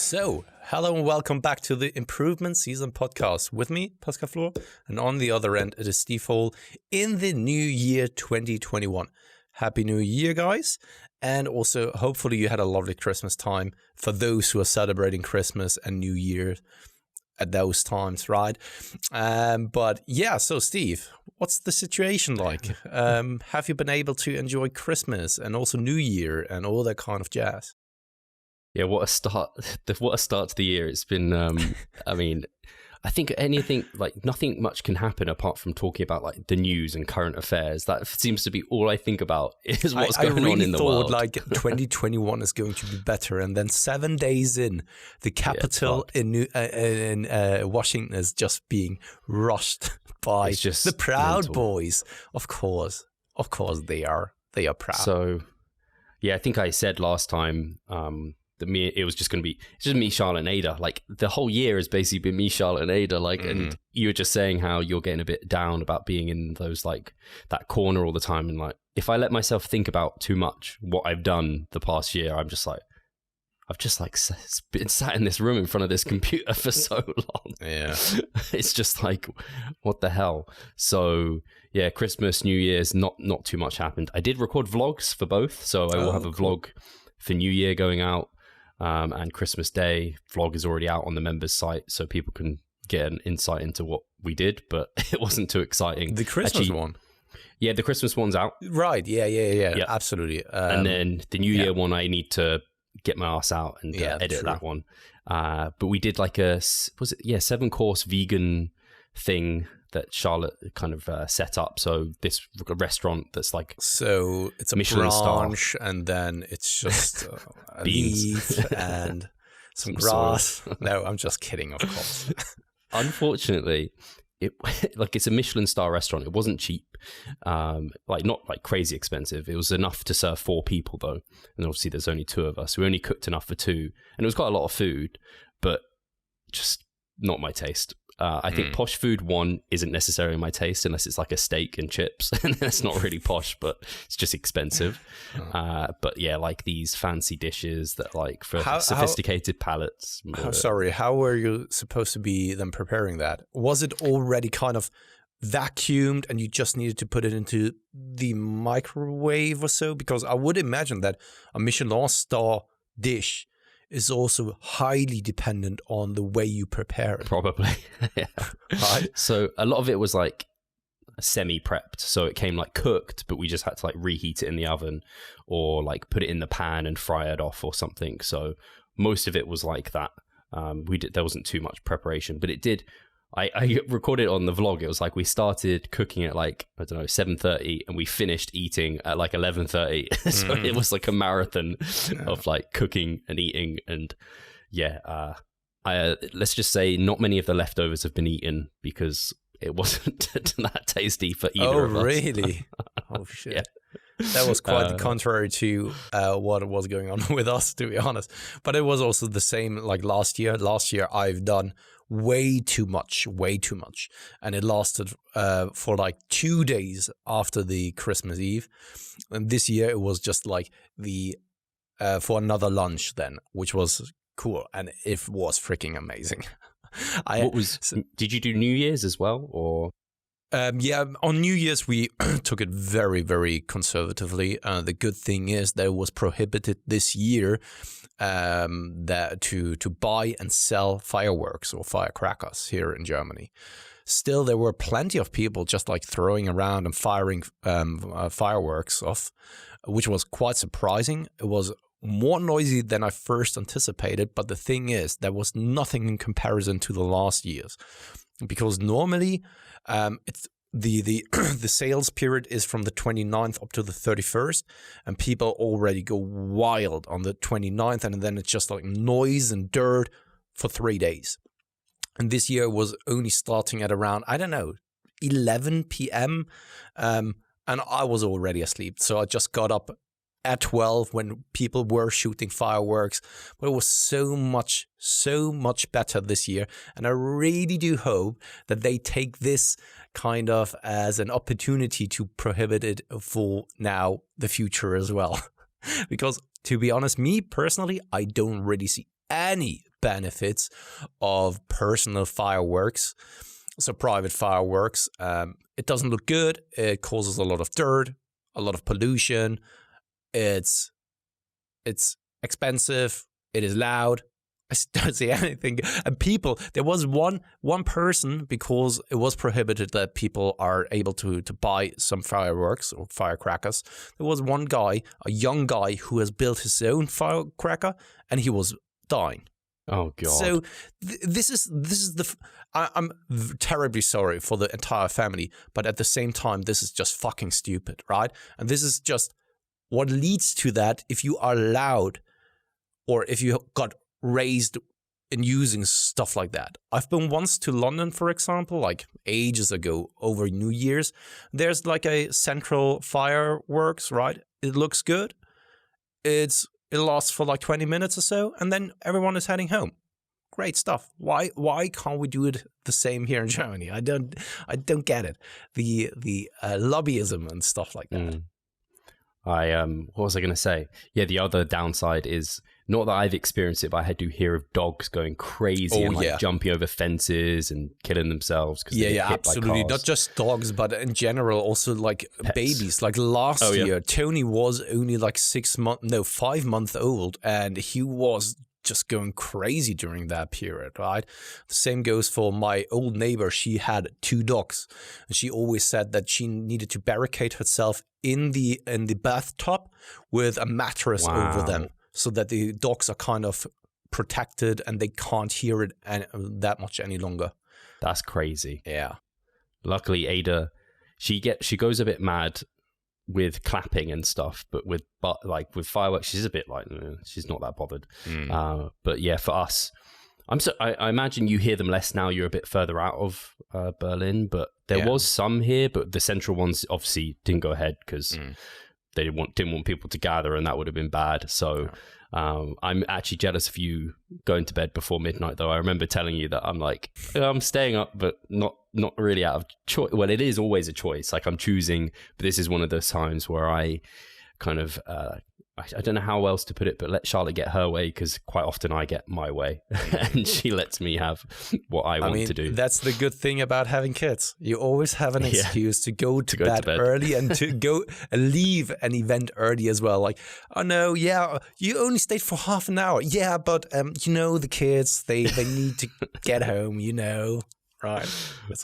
So, hello and welcome back to the Improvement Season podcast with me, Pascal Flor, and on the other end, it is Steve Hole in the new year 2021. Happy New Year, guys. And also, hopefully you had a lovely Christmas time for those who are celebrating Christmas and New Year at those times, right? But yeah, so Steve, what's the situation like? Have you been able to enjoy Christmas and also New Year and all that kind of jazz? Yeah, what a start! What a start to the year. It's been. I mean, I think nothing much can happen apart from talking about like the news and current affairs. That seems to be all I think about is what's going on in the world. I really thought like 2021 is going to be better, and then 7 days in, the capital in Washington is just being rushed by the Proud mental. Boys. Of course, they are proud. So, yeah, I think I said last time. It was just going to be just me, Charlotte, and Ada. Like the whole year has basically been me, Charlotte, and Ada. Like, and you were just saying how you're getting a bit down about being in those like that corner all the time. And like, if I let myself think about too much what I've done the past year, I've just been sat in this room in front of this computer for so long. Yeah, it's just like, what the hell? So yeah, Christmas, New Year's, not too much happened. I did record vlogs for both, so I will have a vlog for New Year going out. And Christmas Day vlog is already out on the members site, so people can get an insight into what we did, but it wasn't too exciting. The Christmas one? Yeah, the Christmas one's out. Right, yeah. Absolutely. And then the New Year one, I need to get my ass out and edit that one. But we did like a 7-course vegan thing that Charlotte kind of set up. So this restaurant that's like it's a Michelin branch star. And then it's just beans and some grass. No, I'm just kidding, of course. Unfortunately, it's a Michelin star restaurant. It wasn't cheap, not like crazy expensive. It was enough to serve 4 people though, and obviously there's only 2 of us. We only cooked enough for 2, and it was quite a lot of food, but just not my taste. I think posh food, one, isn't necessarily my taste unless it's like a steak and chips, and it's not really posh, but it's just expensive. But yeah, like these fancy dishes that like for sophisticated palates. How were you supposed to be then preparing that? Was it already kind of vacuumed and you just needed to put it into the microwave or so? Because I would imagine that a Michelin star dish is also highly dependent on the way you prepare it. Probably, yeah. Right? So a lot of it was like semi-prepped. So it came like cooked, but we just had to like reheat it in the oven or like put it in the pan and fry it off or something. So most of it was like that. There wasn't too much preparation, but it did. I recorded on the vlog. It was like we started cooking at like, I don't know, 7:30 and we finished eating at like 11:30. So it was like a marathon of like cooking and eating. And yeah, let's just say not many of the leftovers have been eaten because it wasn't that tasty for either of us. Oh, really? Oh, shit. Yeah. That was quite the contrary to what was going on with us, to be honest. But it was also the same like last year. Last year, I've done way too much. And it lasted for like 2 days after the Christmas Eve. And this year, it was just like for another lunch then, which was cool. And it was freaking amazing. Did you do New Year's as well, or? Yeah, on New Year's, we took it very, very conservatively. The good thing is that it was prohibited this year to buy and sell fireworks or firecrackers here in Germany. Still, there were plenty of people just like throwing around and firing fireworks off, which was quite surprising. It was more noisy than I first anticipated, but the thing is, there was nothing in comparison to the last years. Because normally, it's the sales period is from the 29th up to the 31st, and people already go wild on the 29th, and then it's just like noise and dirt for 3 days. And this year was only starting at around, 11 p.m., and I was already asleep. So I just got up at 12 when people were shooting fireworks, but it was so much better this year. And I really do hope that they take this kind of as an opportunity to prohibit it for now, the future as well. Because to be honest, me personally, I don't really see any benefits of personal fireworks. So private fireworks, it doesn't look good. It causes a lot of dirt, a lot of pollution. It's expensive. It is loud. I don't see anything. And people, there was one person, because it was prohibited that people are able to buy some fireworks or firecrackers. There was one guy, a young guy, who has built his own firecracker, and he was dying. Oh God! So this is I'm terribly sorry for the entire family, but at the same time, this is just fucking stupid, right? And this is just what leads to that. If you are loud, or if you got raised in using stuff like that. I've been once to London, for example, like ages ago, over New Year's. There's like a central fireworks, right? It looks good. It lasts for like 20 minutes or so, and then everyone is heading home. Great stuff. Why can't we do it the same here in Germany? I don't get it. The lobbyism and stuff like that. What was I going to say? Yeah, the other downside is, not that I've experienced it, but I do hear of dogs going crazy and jumping over fences and killing themselves because they get hit absolutely. by cars. Not just dogs, but in general, also like pets. Babies. Like last year, Tony was only like 5 months old, and he was just going crazy during that period, right? The same goes for my old neighbor. She had 2 dogs, and she always said that she needed to barricade herself in the bathtub with a mattress over them, so that the dogs are kind of protected and they can't hear it that much any longer. That's crazy. Yeah. Luckily, Ada, she goes a bit mad with clapping and stuff, but with fireworks, she's a bit like, she's not that bothered. But yeah, for us, I imagine you hear them less now. You're a bit further out of Berlin, but there was some here, but the central ones obviously didn't go ahead because they didn't want people to gather, and that would have been bad. So I'm actually jealous of you going to bed before midnight, though. I remember telling you that I'm staying up, but not really out of choice. Well, it is always a choice. Like, I'm choosing, but this is one of those times where I kind of I don't know how else to put it, but let Charlotte get her way, because quite often I get my way and she lets me have what I want to do. That's the good thing about having kids. You always have an excuse to go to bed early and to go leave an event early as well. Like, oh no, you only stayed for half an hour. Yeah, but the kids, they need to get home, Right.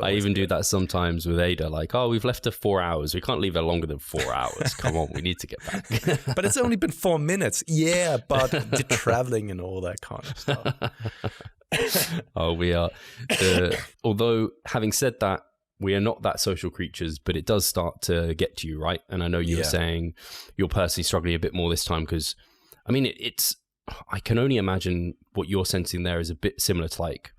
I even do that sometimes with Ada, like, oh, we've left her 4 hours. We can't leave her longer than 4 hours. Come on, we need to get back. But it's only been 4 minutes. Yeah, but the traveling and all that kind of stuff. Oh, we are. Although, having said that, we are not that social creatures, but it does start to get to you, right? And I know you were saying you're personally struggling a bit more this time because, I mean, I can only imagine what you're sensing there is a bit similar to like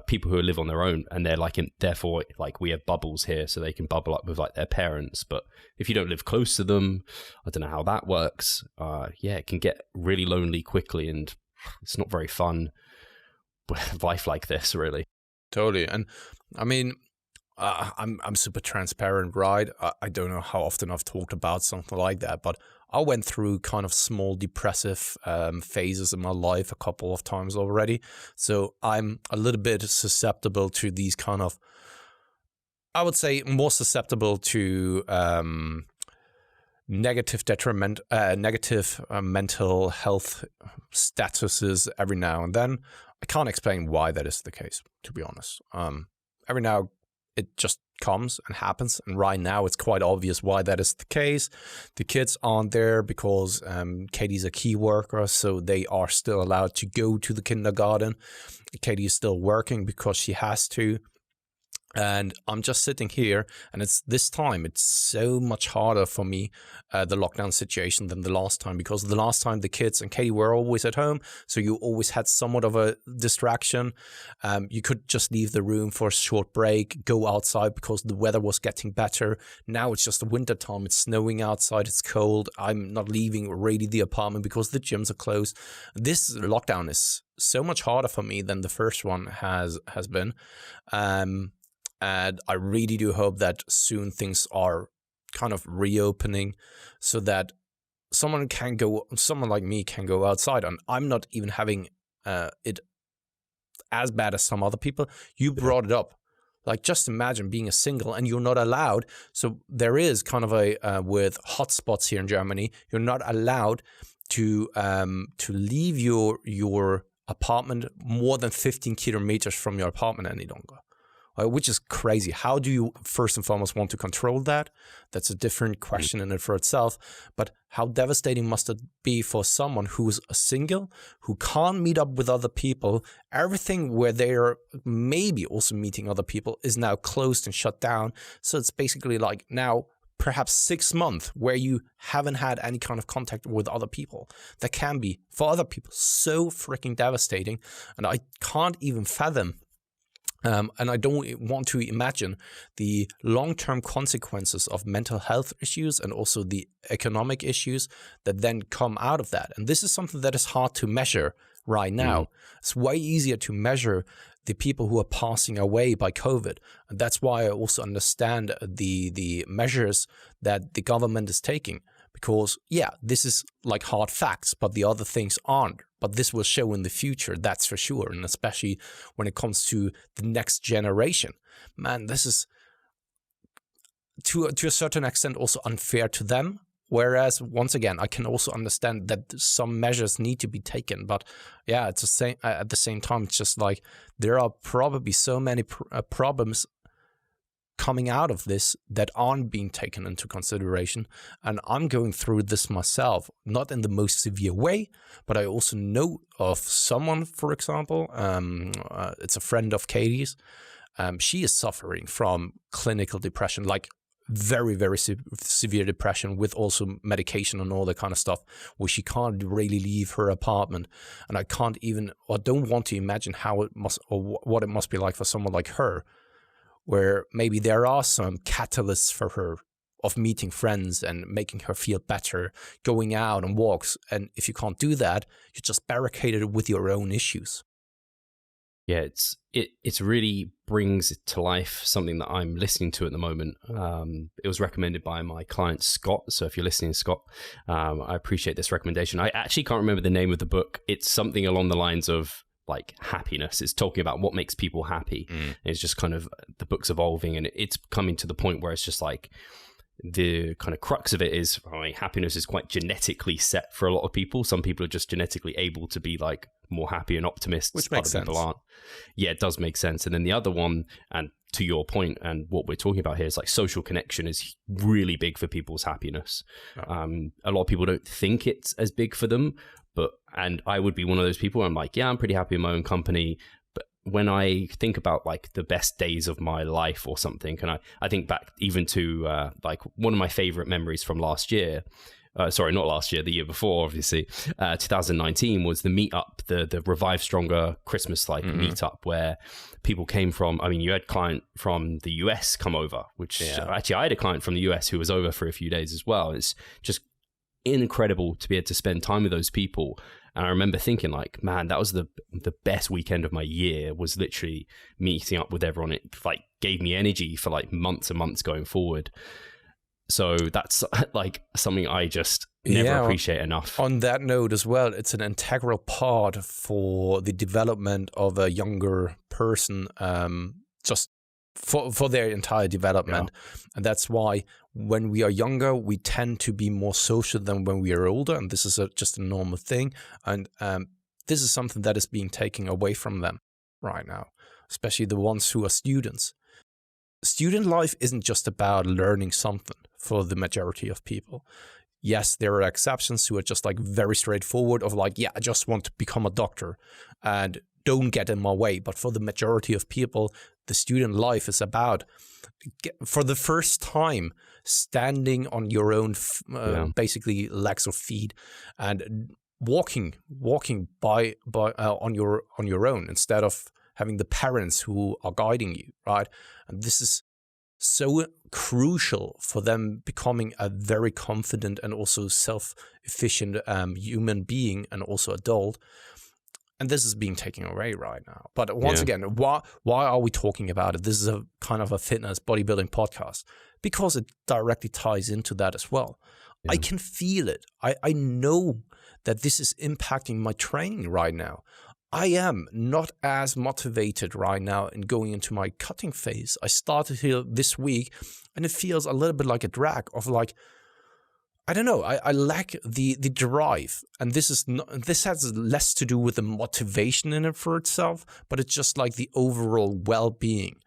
people who live on their own, and they're like, therefore, like, we have bubbles here, so they can bubble up with like their parents. But if you don't live close to them, I don't know how that works. It can get really lonely quickly, and it's not very fun. Life like this, really. Totally, and I mean, I'm super transparent, right? I don't know how often I've talked about something like that, but I went through kind of small depressive phases in my life a couple of times already. So I'm a little bit susceptible to these kind of, I would say more susceptible to negative mental health statuses every now and then. I can't explain why that is the case, to be honest. Every now it just comes and happens, and right now it's quite obvious why that is the case. The kids aren't there because Katie's a key worker, so they are still allowed to go to the kindergarten. Katie is still working because she has to. And I'm just sitting here, and it's so much harder for me, the lockdown situation, than the last time, because the last time the kids and Katie were always at home, so you always had somewhat of a distraction. You could just leave the room for a short break, go outside because the weather was getting better. Now it's just the winter time. It's snowing outside. It's cold. I'm not leaving really the apartment because the gyms are closed. This lockdown is so much harder for me than the first one has been. And I really do hope that soon things are kind of reopening so that someone like me can go outside. And I'm not even having it as bad as some other people. You brought it up. Like, just imagine being a single and you're not allowed. So there is kind of a with hotspots here in Germany, you're not allowed to leave your apartment more than 15 kilometers from your apartment any longer. Which is crazy. How do you first and foremost want to control that? That's a different question in it for itself. But how devastating must it be for someone who's a single, who can't meet up with other people? Everything where they're maybe also meeting other people is now closed and shut down. So it's basically like now perhaps 6 months where you haven't had any kind of contact with other people. That can be, for other people, so freaking devastating. And I can't even fathom and I don't want to imagine the long-term consequences of mental health issues and also the economic issues that then come out of that. And this is something that is hard to measure right now. It's way easier to measure the people who are passing away by COVID. And that's why I also understand the measures that the government is taking. Because, yeah, this is like hard facts, but the other things aren't. But this will show in the future, that's for sure. And especially when it comes to the next generation. Man, this is, to a certain extent, also unfair to them. Whereas, once again, I can also understand that some measures need to be taken. But, yeah, it's the same. At the same time, it's just like there are probably so many problems coming out of this that aren't being taken into consideration. And I'm going through this myself, not in the most severe way, but I also know of someone, for example, it's a friend of Katie's. She is suffering from clinical depression, like very, very severe depression with also medication and all that kind of stuff, where she can't really leave her apartment. And I can't even, or don't want to imagine how it must, or what it must be like for someone like her, where maybe there are some catalysts for her of meeting friends and making her feel better, going out on walks. And if you can't do that, you're just barricaded with your own issues. Yeah, it really brings to life something that I'm listening to at the moment. It was recommended by my client, Scott. So if you're listening, Scott, I appreciate this recommendation. I actually can't remember the name of the book. It's something along the lines of like happiness. It's talking about what makes people happy. And it's just kind of, the book's evolving and it's coming to the point where it's just like, the kind of crux of it is, I mean, happiness is quite genetically set for a lot of people. Some people are just genetically able to be like more happy and optimists. Which makes sense. People aren't. Yeah, it does make sense. And then the other one, and to your point, and what we're talking about here is like social connection is really big for people's happiness. Oh. A lot of people don't think it's as big for them, and I would be one of those people. I'm like, yeah, I'm pretty happy in my own company. But when I think about like the best days of my life or something, and I think back even to like one of my favorite memories from last year, sorry, not last year, the year before, obviously, 2019 was the meetup, the Revive Stronger Christmas like meetup where people came from. I mean, you had client from the US come over, which actually I had a client from the US who was over for a few days as well. It's just incredible to be able to spend time with those people. And I remember thinking like, man, that was the best weekend of my year, was literally meeting up with everyone. It like gave me energy for like months and months going forward. So that's like something I just never appreciate enough. On that note as well, it's an integral part for the development of a younger person, just for their entire development. Yeah. And that's why when we are younger, we tend to be more social than when we are older. And this is just a normal thing. And this is something that is being taken away from them right now, especially the ones who are students. Student life isn't just about learning something for the majority of people. Yes, there are exceptions who are just like very straightforward of like, yeah, I just want to become a doctor and don't get in my way. But for the majority of people, the student life is about, for the first time, standing on your own, basically legs or feet, and walking by on your own instead of having the parents who are guiding you, right? And this is so crucial for them becoming a very confident and also self-efficient human being and also adult. And this is being taken away right now. But once again, why are we talking about it? This is a kind of a fitness bodybuilding podcast because it directly ties into that as well. Yeah. I can feel it. I know that this is impacting my training right now. I am not as motivated right now in going into my cutting phase. I started here this week, and it feels a little bit like a drag of like, I don't know. I lack the drive, and this has less to do with the motivation in it for itself, but it's just like the overall well-being.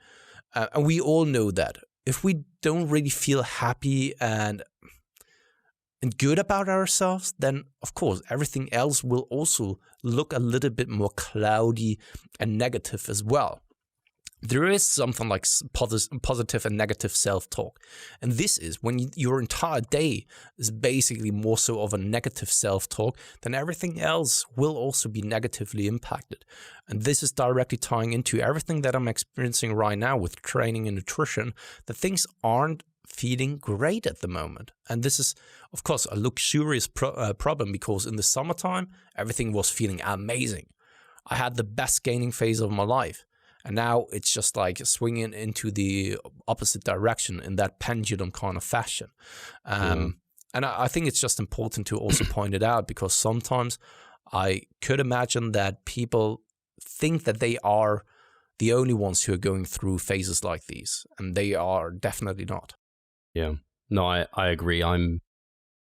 And we all know that if we don't really feel happy and good about ourselves, then of course everything else will also look a little bit more cloudy and negative as well. There is something like positive and negative self-talk. And this is when your entire day is basically more so of a negative self-talk, then everything else will also be negatively impacted. And this is directly tying into everything that I'm experiencing right now with training and nutrition, that things aren't feeling great at the moment. And this is, of course, a luxurious problem, because in the summertime, everything was feeling amazing. I had the best gaining phase of my life. And now it's just like swinging into the opposite direction in that pendulum kind of fashion. And I think it's just important to also point it out, because sometimes I could imagine that people think that they are the only ones who are going through phases like these, and they are definitely not. Yeah, no, I agree. I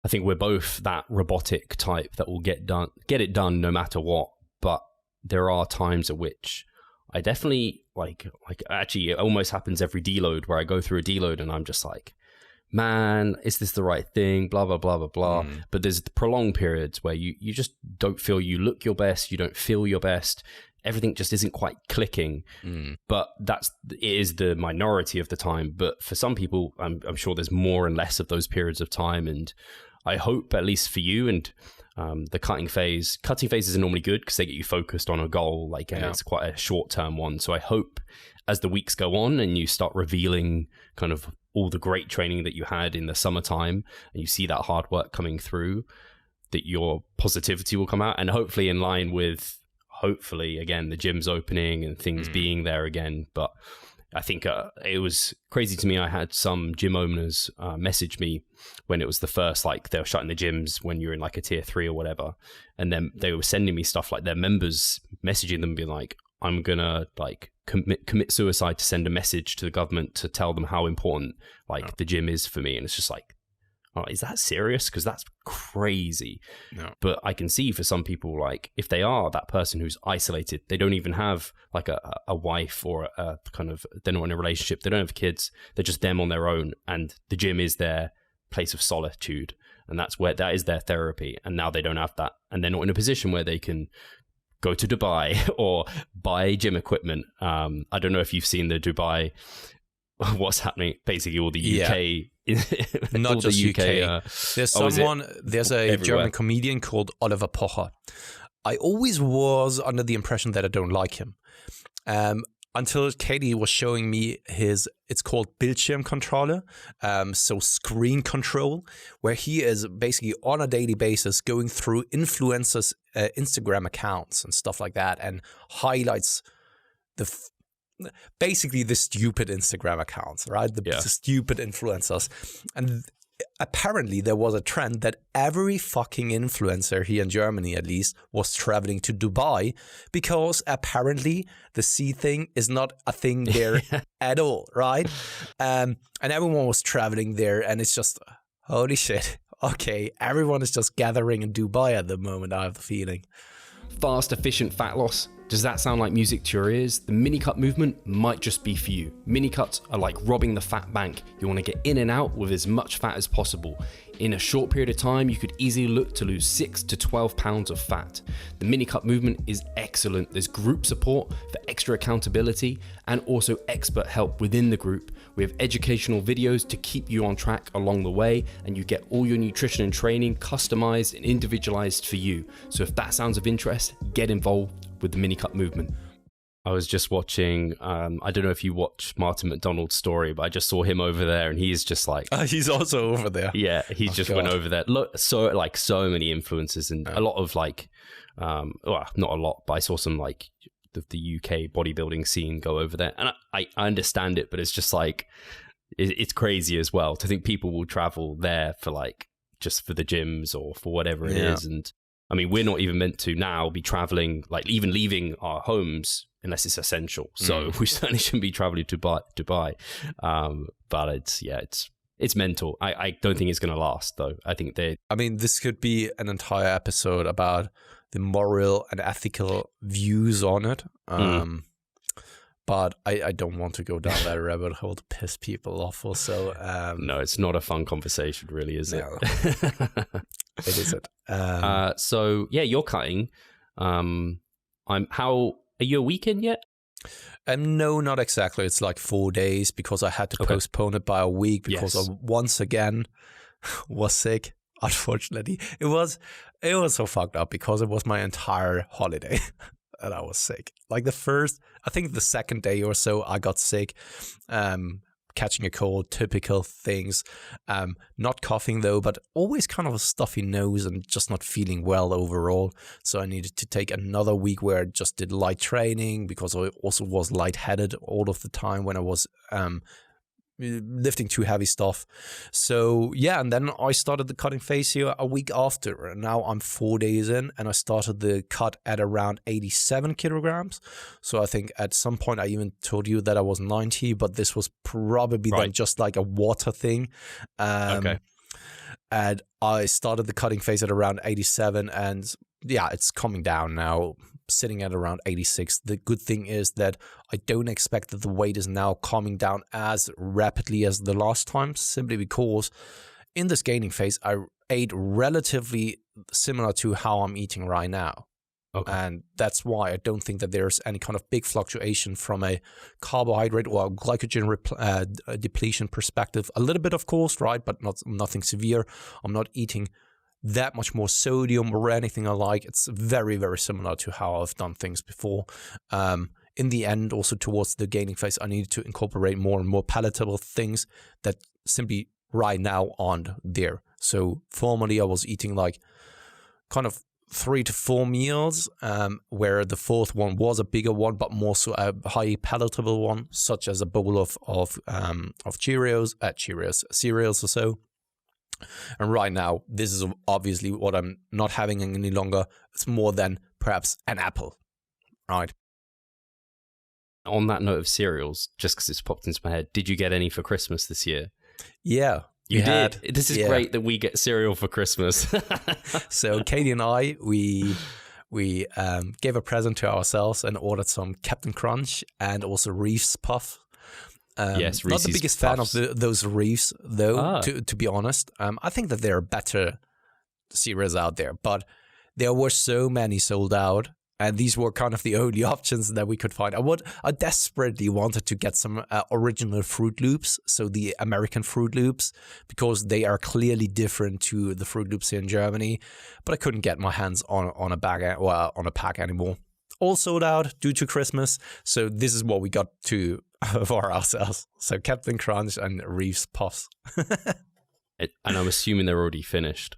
think we're both that robotic type that will get it done no matter what. But there are times at which I definitely like actually, it almost happens every deload where I go through a deload and I'm just like, man, is this the right thing? Blah, blah, blah, blah, blah. But there's prolonged periods where you just don't feel you look your best. You don't feel your best. Everything just isn't quite clicking. But it is the minority of the time. But for some people, I'm sure there's more and less of those periods of time. And I hope, at least for you and the cutting phase is normally good because they get you focused on a goal, and it's quite a short-term one. So I hope as the weeks go on and you start revealing kind of all the great training that you had in the summertime and you see that hard work coming through, that your positivity will come out, and hopefully in line with, again, the gym's opening and things being there again. But I think it was crazy to me. I had some gym owners message me when it was the first, they were shutting the gyms when you're in like a tier 3 or whatever. And then they were sending me stuff like their members messaging them being like, I'm going to commit suicide to send a message to the government to tell them how important the gym is for me. And it's just like, oh, is that serious? Because that's crazy. No. But I can see for some people, if they are that person who's isolated, they don't even have a wife or they're not in a relationship, they don't have kids, they're just them on their own, and the gym is their place of solitude, and that is their therapy. And now they don't have that, and they're not in a position where they can go to Dubai or buy gym equipment. I don't know if you've seen the Dubai, what's happening, basically all the UK. Not all just the UK. There's a German comedian called Oliver Pocher. I always was under the impression that I don't like him. Until Katie was showing me it's called Bildschirmkontrolle, so screen control, where he is basically on a daily basis going through influencers' Instagram accounts and stuff like that, and highlights basically the stupid Instagram accounts, right? The stupid influencers. And apparently there was a trend that every fucking influencer here in Germany, at least, was traveling to Dubai, because apparently the sea thing is not a thing there at all, right? And everyone was traveling there, and it's just, holy shit. Okay, everyone is just gathering in Dubai at the moment, I have the feeling. Fast, efficient fat loss. Does that sound like music to your ears? The mini cut movement might just be for you. Mini cuts are like robbing the fat bank. You want to get in and out with as much fat as possible. In a short period of time, you could easily look to lose 6 to 12 pounds of fat. The mini cut movement is excellent. There's group support for extra accountability and also expert help within the group. We have educational videos to keep you on track along the way, and you get all your nutrition and training customized and individualized for you. So if that sounds of interest, get involved with the mini cut movement. I was just watching, I don't know if you watch Martin McDonald's story, but I just saw him over there, and he's just like... he's also over there. Yeah, he went over there. Look, so many influencers, and a lot of well, not a lot, but I saw some the UK bodybuilding scene go over there. And I understand it, but it's just it's crazy as well to think people will travel there for just for the gyms or for whatever it is. And I mean, we're not even meant to now be traveling, like even leaving our homes unless it's essential. So we certainly shouldn't be traveling to Dubai. But it's mental. I don't think it's going to last, though. I think this could be an entire episode about the moral and ethical views on it. But I don't want to go down that rabbit hole to piss people off also. No, it's not a fun conversation, really, is it? It isn't. So, yeah, you're cutting. Are you a week in yet? No, not exactly. It's like 4 days because I had to postpone it by a week because I once again was sick. Unfortunately, it was so fucked up because it was my entire holiday and I was sick. Like I think the second day or so, I got sick, catching a cold, typical things. Not coughing though, but always kind of a stuffy nose and just not feeling well overall. So I needed to take another week where I just did light training because I also was lightheaded all of the time when I was lifting too heavy stuff. So yeah, and then I started the cutting phase here a week after, and now I'm 4 days in, and I started the cut at around 87 kilograms. So I think at some point I even told you that I was 90, but this was probably then just like a water thing. And I started the cutting phase at around 87, and yeah, it's coming down now, sitting at around 86. The good thing is that I don't expect that the weight is now coming down as rapidly as the last time, simply because in this gaining phase, I ate relatively similar to how I'm eating right now. Okay. And that's why I don't think that there's any kind of big fluctuation from a carbohydrate or glycogen depletion perspective. A little bit, of course, right? But nothing severe. I'm not eating that much more sodium or anything alike. It's very, very similar to how I've done things before. In the end, also towards the gaining phase, I needed to incorporate more and more palatable things that simply right now aren't there. So formerly I was eating like kind of 3 to 4 meals, where the fourth one was a bigger one, but more so a high palatable one, such as a bowl of cereals or so. And right now, this is obviously what I'm not having any longer. It's more than perhaps an apple, right? On that note of cereals, just because it's popped into my head, did you get any for Christmas this year? Yeah. You did? This is great that we get cereal for Christmas. So Katie and I, we gave a present to ourselves and ordered some Captain Crunch and also Reese's Puff. Yes, Reese's not the biggest Puffs. fan of those Reeves, though, to be honest. I think that there are better cereals out there, but there were so many sold out, and these were kind of the only options that we could find. I desperately wanted to get some original Fruit Loops, so the American Fruit Loops, because they are clearly different to the Fruit Loops here in Germany, but I couldn't get my hands on a bag or on a pack anymore. All sold out due to Christmas, so this is what we got for ourselves. So Captain Crunch and Reese's Puffs. And I'm assuming they're already finished.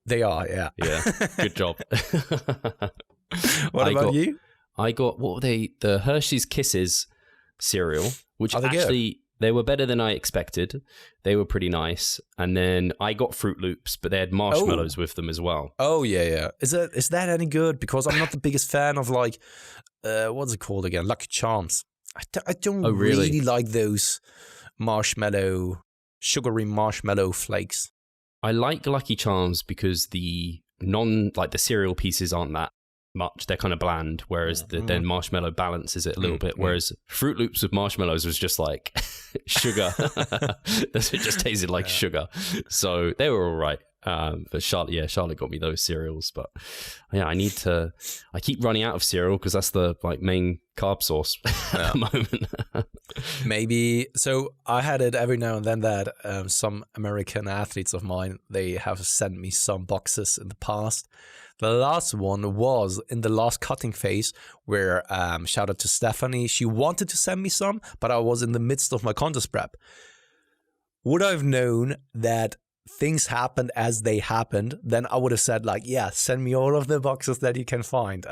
They are, yeah. Yeah, good job. What about you? I got, what were they? The Hershey's Kisses cereal, which actually, they were better than I expected. They were pretty nice. And then I got Fruit Loops, but they had marshmallows with them as well. Oh, yeah. Is that any good? Because I'm not the biggest fan of like, what's it called again? Lucky Charms. I don't really like those sugary marshmallow flakes. I like Lucky Charms because the cereal pieces aren't that much. They're kind of bland, whereas then marshmallow balances it a little bit. Whereas Fruit Loops with marshmallows was just like sugar. It just tasted like sugar. So they were all right. But Charlotte got me those cereals. But yeah, I keep running out of cereal because that's the main carb source at the moment. Maybe. So I had it every now and then that some American athletes of mine, they have sent me some boxes in the past. The last one was in the last cutting phase where, shout out to Stephanie, she wanted to send me some, but I was in the midst of my contest prep. Would I have known that things happened as they happened, then I would have said send me all of the boxes that you can find.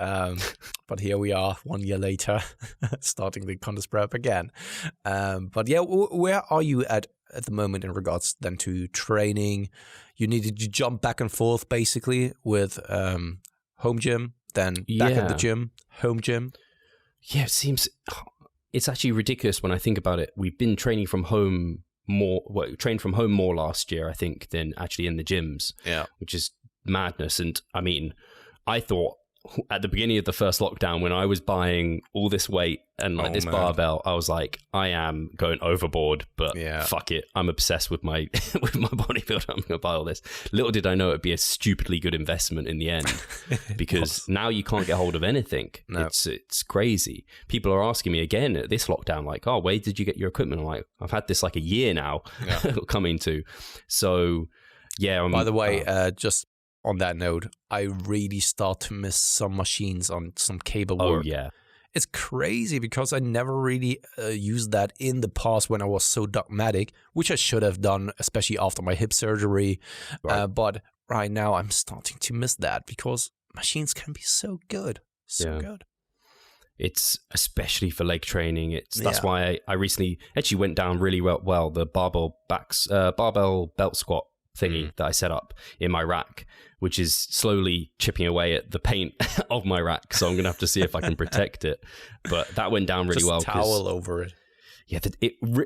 But here we are 1 year later, starting the contest prep again. But yeah, where are you at the moment in regards then to training? you needed to jump back and forth basically with home gym, then back at the gym, home gym. Yeah, it's actually ridiculous when I think about it. We've been training from home more last year, I think, than actually in the gyms. Yeah, which is madness. And I mean, I thought at the beginning of the first lockdown, when I was buying all this weight and like this barbell, I was like, I am going overboard, but fuck it. I'm obsessed with my with my bodybuilder. I'm going to buy all this. Little did I know it'd be a stupidly good investment in the end, because now you can't get hold of anything. No. It's crazy. People are asking me again at this lockdown, like, oh, where did you get your equipment? I'm like, I've had this like a year now coming to. So yeah. By the way, just on that note, I really start to miss some machines on some cable work. Oh, yeah. It's crazy because I never really used that in the past when I was so dogmatic, which I should have done, especially after my hip surgery. Right. But right now I'm starting to miss that because machines can be so good. So good. It's especially for leg training. That's why I recently actually went down really well the barbell belt squat thingy that I set up in my rack, which is slowly chipping away at the paint of my rack. So I'm going to have to see if I can protect it. But that went down really well. Towel over it. Yeah,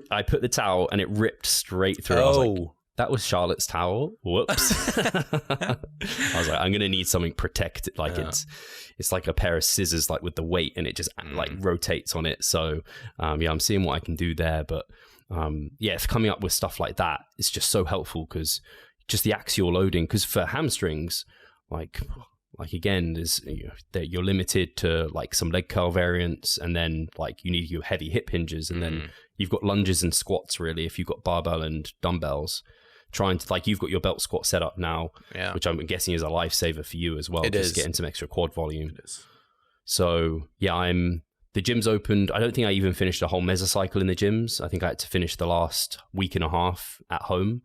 I put the towel and it ripped straight through. I was like, that was Charlotte's towel. Whoops. I was like, I'm going to need something protected. Like it's like a pair of scissors, like with the weight, and it just like rotates on it. So I'm seeing what I can do there. But if coming up with stuff like that, it's just so helpful because just the axial loading. Because for hamstrings, like again, there's you're limited to like some leg curl variants, and then like you need your heavy hip hinges, and then you've got lunges and squats. Really, if you've got barbell and dumbbells, trying to like you've got your belt squat set up now, which I'm guessing is a lifesaver for you as well. Just getting some extra quad volume. It is. So the gym's opened. I don't think I even finished a whole mesocycle in the gyms. I think I had to finish the last week and a half at home.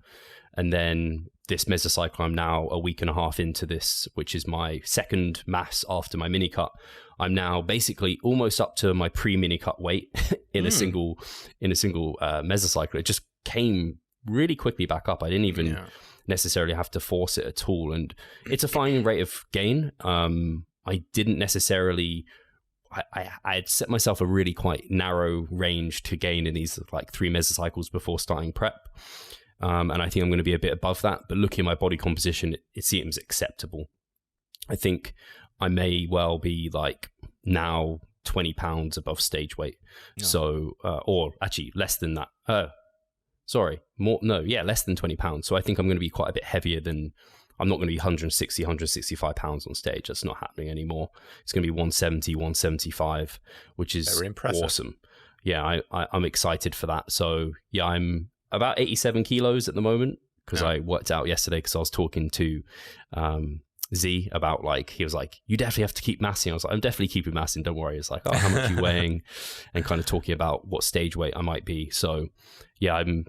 And then this mesocycle, I'm now a week and a half into this, which is my second mass after my mini cut. I'm now basically almost up to my pre-mini cut weight in a single mesocycle. It just came really quickly back up. I didn't even necessarily have to force it at all. And it's a fine rate of gain. I didn't necessarily... I had set myself a really quite narrow range to gain in these like 3 mesocycles before starting prep. And I think I'm going to be a bit above that. But looking at my body composition, it seems acceptable. I think I may well be like now 20 pounds above stage weight. No. So, or actually less than that. Less than 20 pounds. So I think I'm going to be quite a bit heavier than... I'm not going to be 160, 165 pounds on stage. That's not happening anymore. It's going to be 170, 175, which is very impressive. Awesome. Yeah, I'm excited for that. So yeah, I'm about 87 kilos at the moment because I worked out yesterday because I was talking to Z about like, he was like, you definitely have to keep massing. I was like, I'm definitely keeping massing. Don't worry. It's like, oh, how much are you weighing? And kind of talking about what stage weight I might be. So yeah, I'm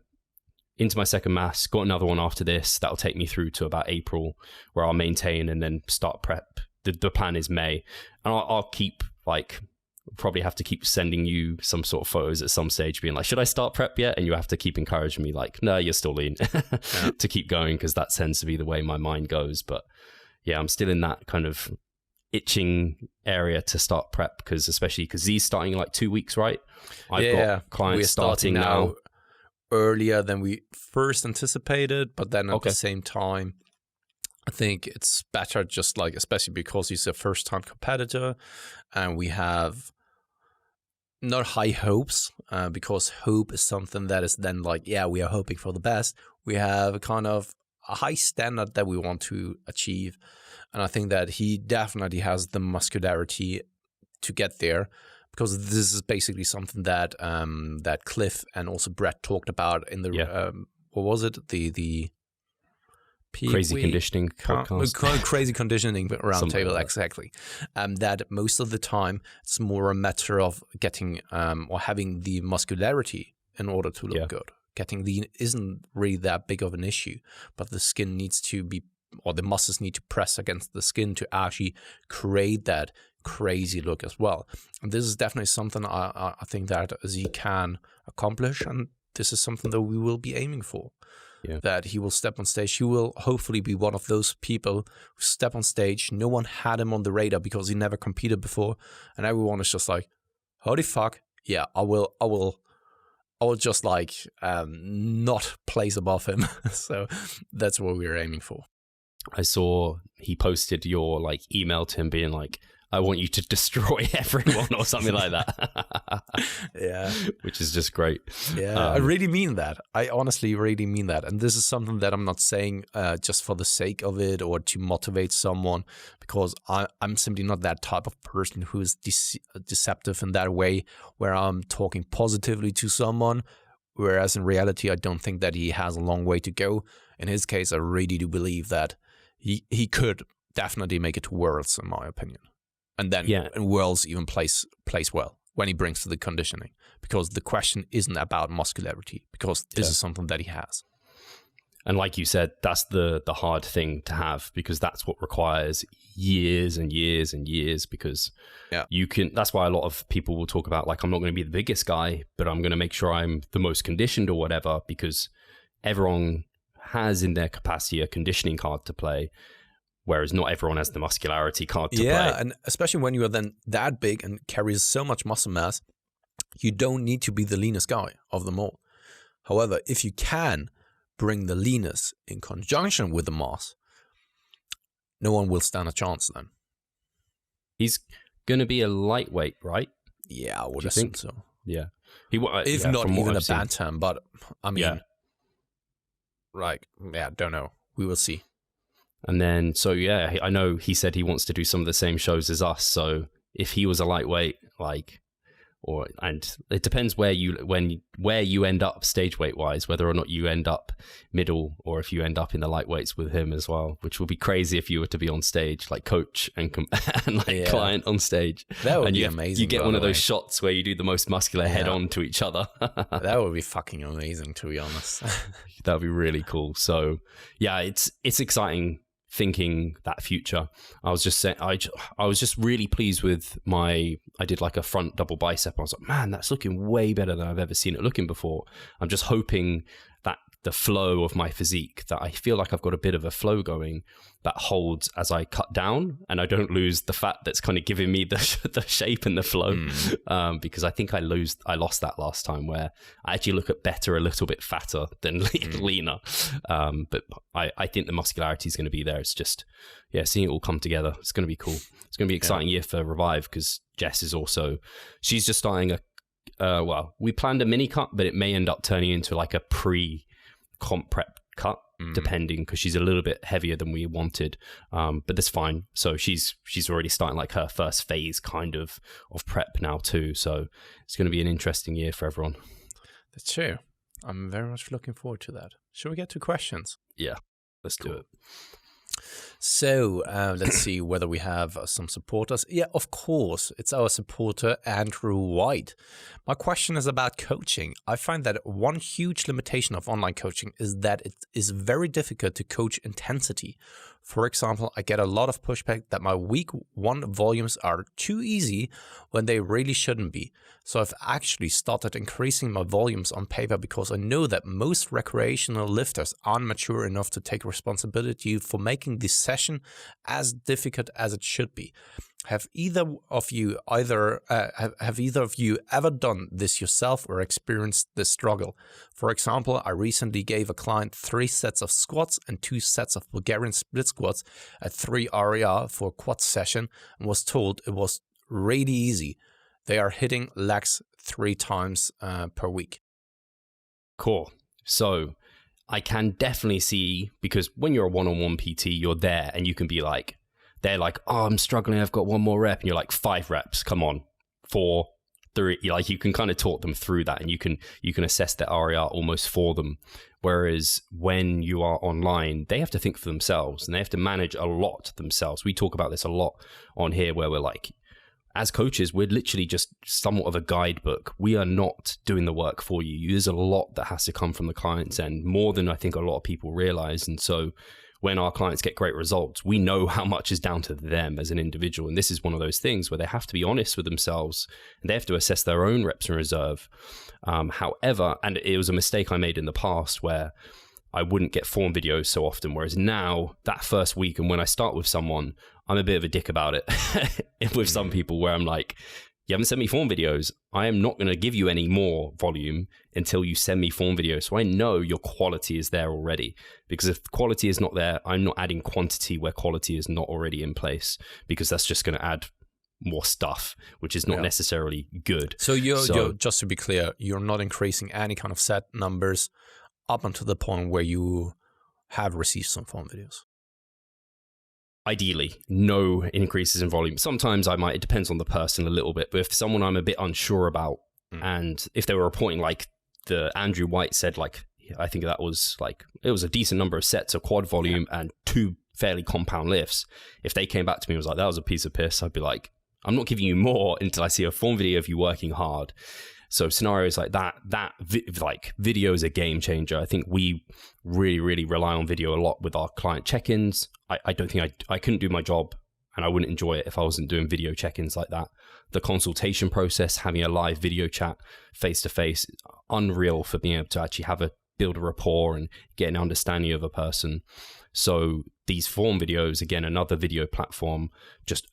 into my second mass, got another one after this. That'll take me through to about April where I'll maintain and then start prep. The plan is May. And I'll keep like, probably have to keep sending you some sort of photos at some stage being like, should I start prep yet? And you have to keep encouraging me like, no, you're still lean to keep going because that tends to be the way my mind goes. But yeah, I'm still in that kind of itching area to start prep because Z's starting in like 2 weeks, right? I've got clients starting now. Earlier than we first anticipated, but then at the same time, I think it's better just like, especially because he's a first-time competitor and we have not high hopes because hope is something that is then like, we are hoping for the best. We have kind of a high standard that we want to achieve. And I think that he definitely has the muscularity to get there. Because this is basically something that that Cliff and also Brett talked about in the what was it, the crazy conditioning podcast, crazy conditioning roundtable, exactly. That most of the time it's more a matter of getting or having the muscularity in order to look good. Getting lean isn't really that big of an issue, but the skin needs to be, or the muscles need to press against the skin to actually create that crazy look as well. And this is definitely something I think that Z can accomplish, and this is something that we will be aiming for. Yeah. That he will step on stage. He will hopefully be one of those people who step on stage. No one had him on the radar because he never competed before. And everyone is just like, holy fuck. Yeah, I will just like not place above him. So that's what we're aiming for. I saw he posted your like email to him being like, I want you to destroy everyone or something like that. Yeah. Which is just great. Yeah, I really mean that. I honestly really mean that. And this is something that I'm not saying just for the sake of it or to motivate someone, because I'm simply not that type of person who is deceptive in that way, where I'm talking positively to someone, whereas in reality, I don't think that he has a long way to go. In his case, I really do believe that he could definitely make it to Worlds, in my opinion. And then in Worlds even plays well when he brings to the conditioning, because the question isn't about muscularity, because this is something that he has. And like you said, that's the hard thing to have, because that's what requires years and years and years, because that's why a lot of people will talk about, like, I'm not going to be the biggest guy, but I'm going to make sure I'm the most conditioned or whatever, because everyone has in their capacity a conditioning card to play. Whereas not everyone has the muscularity card to play. Yeah, and especially when you are then that big and carries so much muscle mass, you don't need to be the leanest guy of them all. However, if you can bring the leanness in conjunction with the mass, no one will stand a chance then. He's going to be a lightweight, right? Yeah, I would assume so. Yeah. If not even a bantam, but I mean, don't know. We will see. And then, so yeah, I know he said he wants to do some of the same shows as us. So if he was a lightweight, and it depends where you end up stage weight wise, whether or not you end up middle or if you end up in the lightweights with him as well, which would be crazy if you were to be on stage like coach and client on stage. That would be amazing. You get one of those shots where you do the most muscular head on to each other. That would be fucking amazing, to be honest. That would be really cool. So yeah, it's exciting. Thinking that future. I was just saying, I was just really pleased with I did like a front double bicep. I was like, man, that's looking way better than I've ever seen it looking before. I'm just hoping that the flow of my physique, that I feel like I've got a bit of a flow going that holds as I cut down, and I don't lose the fat that's kind of giving me the shape and the flow. Because I think I lost that last time, where I actually look at better a little bit fatter than leaner. But I think the muscularity is going to be there. It's just, seeing it all come together. It's going to be cool. It's going to be an exciting year for Revive, because Jess is also, she's just starting we planned a mini cut, but it may end up turning into like a pre-comp prep cut, depending, because she's a little bit heavier than we wanted, but that's fine. So she's already starting like her first phase kind of prep now too, so it's going to be an interesting year for everyone. That's true. I'm very much looking forward to that. Shall we get to questions? Yeah, let's do it. So let's see whether we have some supporters. Yeah, of course. It's our supporter, Andrew White. My question is about coaching. I find that one huge limitation of online coaching is that it is very difficult to coach intensity. For example, I get a lot of pushback that my week 1 volumes are too easy when they really shouldn't be. So I've actually started increasing my volumes on paper, because I know that most recreational lifters aren't mature enough to take responsibility for making this session as difficult as it should be. Have either of you ever done this yourself or experienced this struggle? For example, I recently gave a client 3 sets of squats and 2 sets of Bulgarian split squats at 3 RER for a quad session, and was told it was really easy. They are hitting legs 3 times per week. Cool. So I can definitely see, because when you're a one-on-one PT, you're there and you can be like, they're like, oh, I'm struggling, I've got 1 more rep. And you're like, 5 reps, come on, 4, 3. Like, you can kind of talk them through that, and you can assess their RER almost for them. Whereas when you are online, they have to think for themselves and they have to manage a lot themselves. We talk about this a lot on here, where we're like, as coaches, we're literally just somewhat of a guidebook. We are not doing the work for you. There's a lot that has to come from the client's end, more than I think a lot of people realize. And so when our clients get great results, we know how much is down to them as an individual. And this is one of those things where they have to be honest with themselves and they have to assess their own reps in reserve. However, and it was a mistake I made in the past where I wouldn't get form videos so often. Whereas now, that first week, and when I start with someone, I'm a bit of a dick about it with some people where I'm like, you haven't sent me form videos. I am not going to give you any more volume until you send me form videos. So I know your quality is there already. Because if quality is not there, I'm not adding quantity where quality is not already in place, because that's just going to add more stuff, which is not necessarily good. So you're just to be clear, you're not increasing any kind of set numbers up until the point where you have received some form videos. Ideally, no increases in volume. Sometimes I might, it depends on the person a little bit, but if someone I'm a bit unsure about, and if they were reporting like the Andrew White said, like, I think that was like, it was a decent number of sets of quad volume and 2 fairly compound lifts. If they came back to me and was like, that was a piece of piss, I'd be like, I'm not giving you more until I see a form video of you working hard. So scenarios like that, like video is a game changer. I think we really, really rely on video a lot with our client check-ins. I don't think I couldn't do my job and I wouldn't enjoy it if I wasn't doing video check-ins like that. The consultation process, having a live video chat face-to-face, unreal for being able to actually build a rapport and get an understanding of a person. So these form videos, again, another video platform, just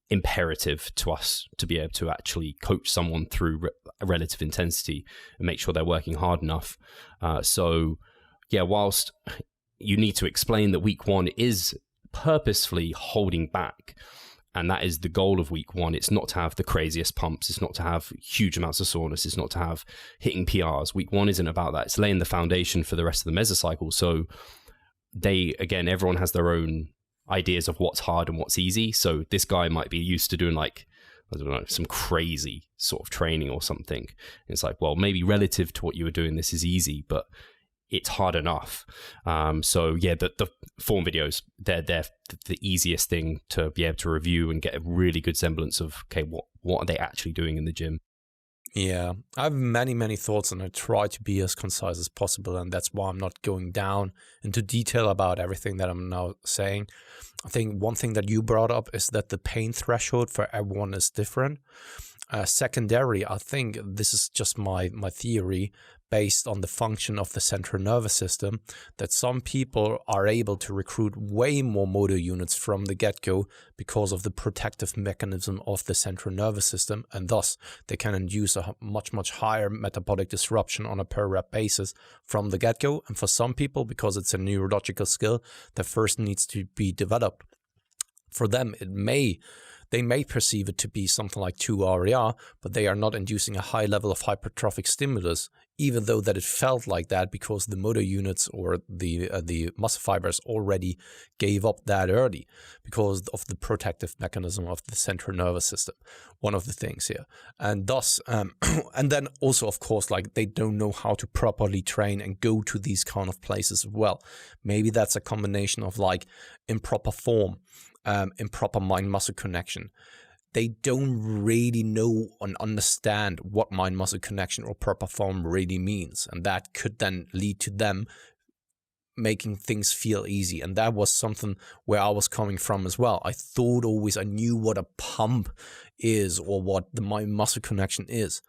imperative to us to be able to actually coach someone through relative intensity and make sure they're working hard enough. So yeah, whilst you need to explain that week 1 is purposefully holding back, and that is the goal of week 1. It's not to have the craziest pumps. It's not to have huge amounts of soreness. It's not to have hitting PRs. Week 1 isn't about that. It's laying the foundation for the rest of the mesocycle. So everyone has their own ideas of what's hard and what's easy. So this guy might be used to doing like, I don't know, some crazy sort of training or something. And it's like, well, maybe relative to what you were doing, this is easy, but it's hard enough. So yeah, the form videos, they're the easiest thing to be able to review and get a really good semblance of, okay, what are they actually doing in the gym? Yeah, I have many thoughts and I try to be as concise as possible, and that's why I'm not going down into detail about everything that I'm now saying. I think one thing that you brought up is that the pain threshold for everyone is different. Secondary, I think this is just my theory based on the function of the central nervous system, that some people are able to recruit way more motor units from the get-go because of the protective mechanism of the central nervous system, and thus they can induce a much higher metabolic disruption on a per rep basis from the get-go. And for some people, because it's a neurological skill that first needs to be developed, for them they may perceive it to be something like 2 RER, but they are not inducing a high level of hypertrophic stimulus, even though that it felt like that because the motor units or the muscle fibers already gave up that early because of the protective mechanism of the central nervous system. One of the things here. And thus, and then also, of course, like they don't know how to properly train and go to these kind of places as well. Maybe that's a combination of like improper form, improper mind-muscle connection. They don't really know and understand what mind-muscle connection or proper form really means. And that could then lead to them making things feel easy. And that was something where I was coming from as well. I thought always I knew what a pump is or what the mind-muscle connection is,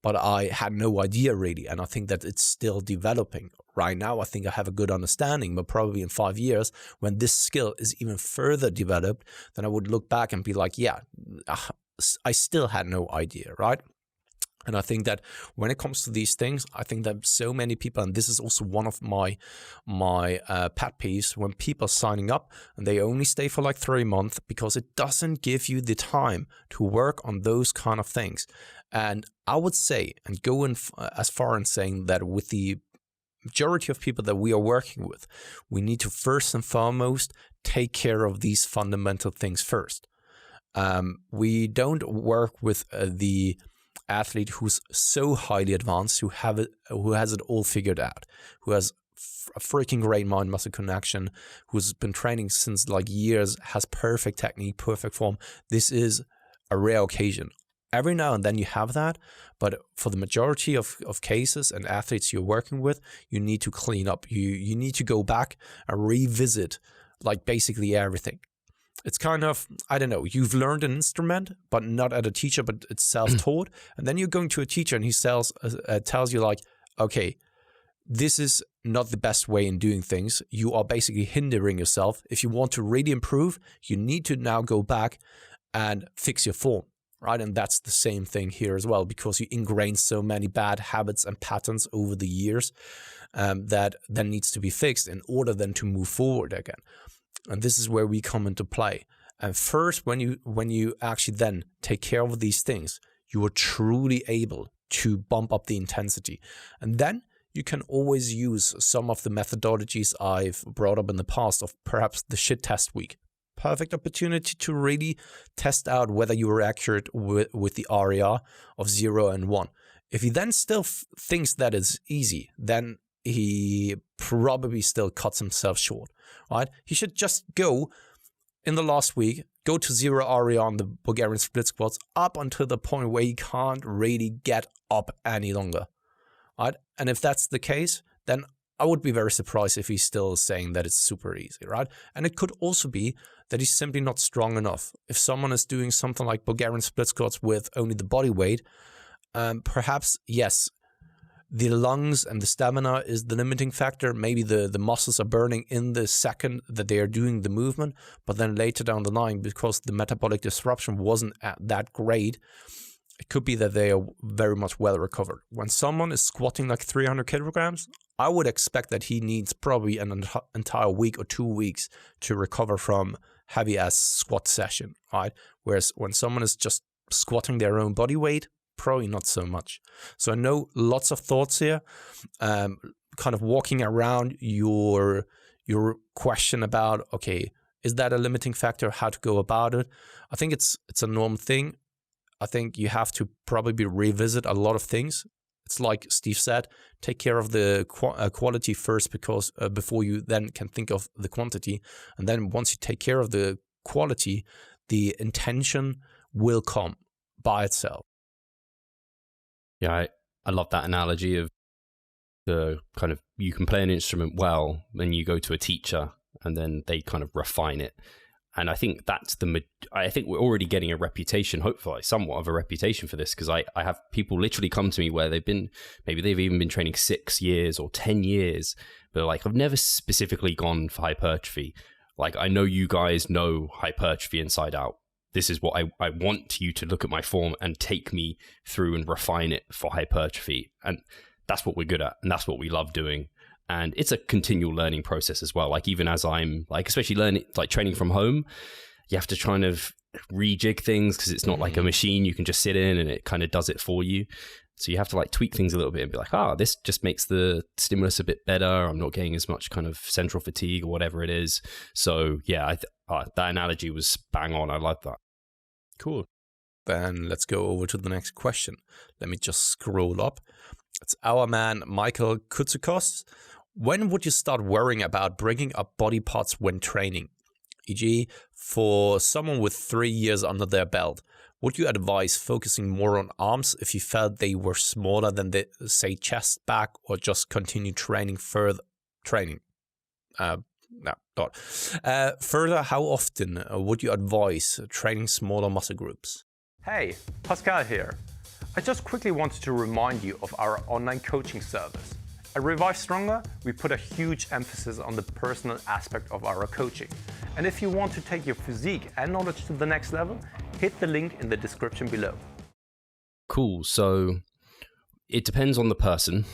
but I had no idea really. And I think that it's still developing. Right now, I think I have a good understanding, but probably in 5 years, when this skill is even further developed, then I would look back and be like, yeah, I still had no idea, right? And I think that when it comes to these things, I think that so many people, and this is also one of my pet peeves, when people are signing up and they only stay for like 3 months because it doesn't give you the time to work on those kind of things. And I would say, and go in as far as saying that with the majority of people that we are working with, we need to first and foremost take care of these fundamental things first. We don't work with the athlete who's so highly advanced, who has it all figured out, who has a freaking great mind-muscle connection, who's been training since like years, has perfect technique, perfect form. This is a rare occasion. Every now and then you have that, but for the majority of cases and athletes you're working with, you need to clean up. You need to go back and revisit like basically everything. It's kind of, I don't know, you've learned an instrument, but not at a teacher, but it's self-taught. And then you're going to a teacher and he tells you like, okay, this is not the best way in doing things. You are basically hindering yourself. If you want to really improve, you need to now go back and fix your form, right? And that's the same thing here as well, because you ingrain so many bad habits and patterns over the years that then needs to be fixed in order then to move forward again. And this is where we come into play. And first, when you actually then take care of these things, you are truly able to bump up the intensity. And then you can always use some of the methodologies I've brought up in the past of perhaps the shit test week. Perfect opportunity to really test out whether you were accurate with the RER of 0 and 1. If he then still thinks that is easy, then he probably still cuts himself short, right? He should just go in the last week, go to 0 RER on the Bulgarian split squats up until the point where he can't really get up any longer, right? And if that's the case, then I would be very surprised if he's still saying that it's super easy, right? And it could also be that he's simply not strong enough. If someone is doing something like Bulgarian split squats with only the body weight, perhaps, yes, the lungs and the stamina is the limiting factor. Maybe the muscles are burning in the second that they are doing the movement, but then later down the line, because the metabolic disruption wasn't that great, it could be that they are very much well recovered. When someone is squatting like 300 kilograms, I would expect that he needs probably an entire week or 2 weeks to recover from heavy-ass squat session, right? Whereas when someone is just squatting their own body weight, probably not so much. So I know lots of thoughts here, kind of walking around your question about, okay, is that a limiting factor? How to go about it? I think it's a normal thing. I think you have to probably revisit a lot of things. It's like Steve said, take care of the quality first, because before you then can think of the quantity. And then once you take care of the quality, the intention will come by itself. Yeah, I love that analogy of the kind of, you can play an instrument well, then you go to a teacher and then they kind of refine it. And I think I think we're already getting a reputation, hopefully somewhat of a reputation for this, because I have people literally come to me where maybe they've even been training 6 years or 10 years, but like, I've never specifically gone for hypertrophy. Like, I know you guys know hypertrophy inside out. This is what I want you to look at my form and take me through and refine it for hypertrophy. And that's what we're good at. And that's what we love doing. And it's a continual learning process as well. Like, even as I'm like, especially learning, like training from home, you have to kind of rejig things because it's not like a machine you can just sit in and it kind of does it for you. So you have to like tweak things a little bit and be like, this just makes the stimulus a bit better. I'm not getting as much kind of central fatigue or whatever it is. So yeah, that analogy was bang on. I like that. Cool. Then let's go over to the next question. Let me just scroll up. It's our man, Michael Kutsukos. When would you start worrying about bringing up body parts when training? E.g., for someone with 3 years under their belt, would you advise focusing more on arms if you felt they were smaller than the, say, chest, back, or just continue training further? Further, how often would you advise training smaller muscle groups? Hey, Pascal here. I just quickly wanted to remind you of our online coaching service. At Revive Stronger, we put a huge emphasis on the personal aspect of our coaching. And if you want to take your physique and knowledge to the next level, hit the link in the description below. Cool. So it depends on the person,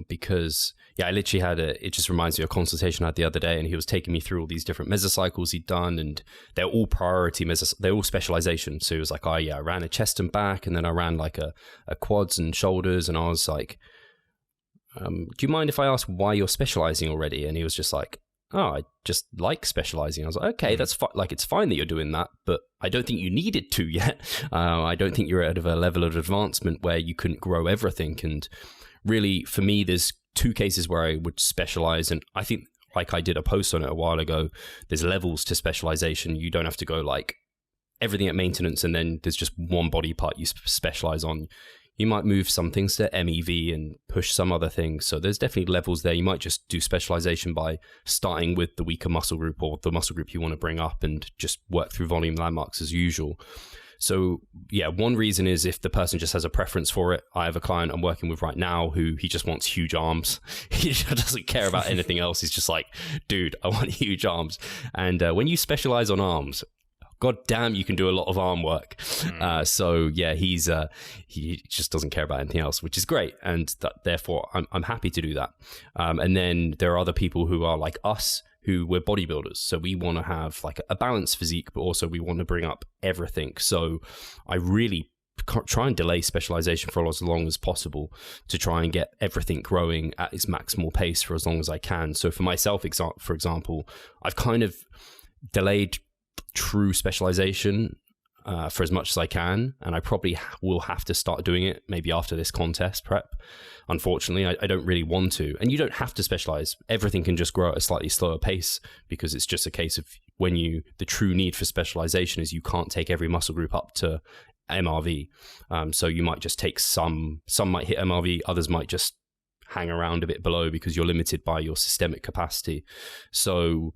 because I literally had it just reminds me of a consultation I had the other day, and he was taking me through all these different mesocycles he'd done, and they're all priority they're all specialization. So he was like, I ran a chest and back, and then I ran like a quads and shoulders, and I was like, do you mind if I ask why you're specializing already? And he was just like, I just like specializing. I was like, okay, that's like, it's fine that you're doing that, but I don't think you needed to yet. I don't think you're at a level of advancement where you couldn't grow everything. And really, for me, there's 2 cases where I would specialize. And I think, like I did a post on it a while ago, there's levels to specialization. You don't have to go like everything at maintenance and then there's just one body part you specialize on. You might move some things to MEV and push some other things. So there's definitely levels there. You might just do specialization by starting with the weaker muscle group or the muscle group you want to bring up and just work through volume landmarks as usual. So yeah, one reason is if the person just has a preference for it. I have a client I'm working with right now who he just wants huge arms. He doesn't care about anything else. He's just like, dude, I want huge arms. And when you specialize on arms, God damn, you can do a lot of arm work. So yeah, he just doesn't care about anything else, which is great. And therefore I'm happy to do that. And then there are other people who are like us, who we're bodybuilders. So we want to have like a balanced physique, but also we want to bring up everything. So I really try and delay specialization for as long as possible to try and get everything growing at its maximal pace for as long as I can. So for myself, for example, I've kind of delayed true specialization for as much as I can, and I probably will have to start doing it maybe after this contest prep. Unfortunately, I don't really want to, and you don't have to specialize. Everything can just grow at a slightly slower pace because it's just a case of when the true need for specialization is you can't take every muscle group up to MRV. So you might just take some might hit MRV, others might just hang around a bit below because you're limited by your systemic capacity. So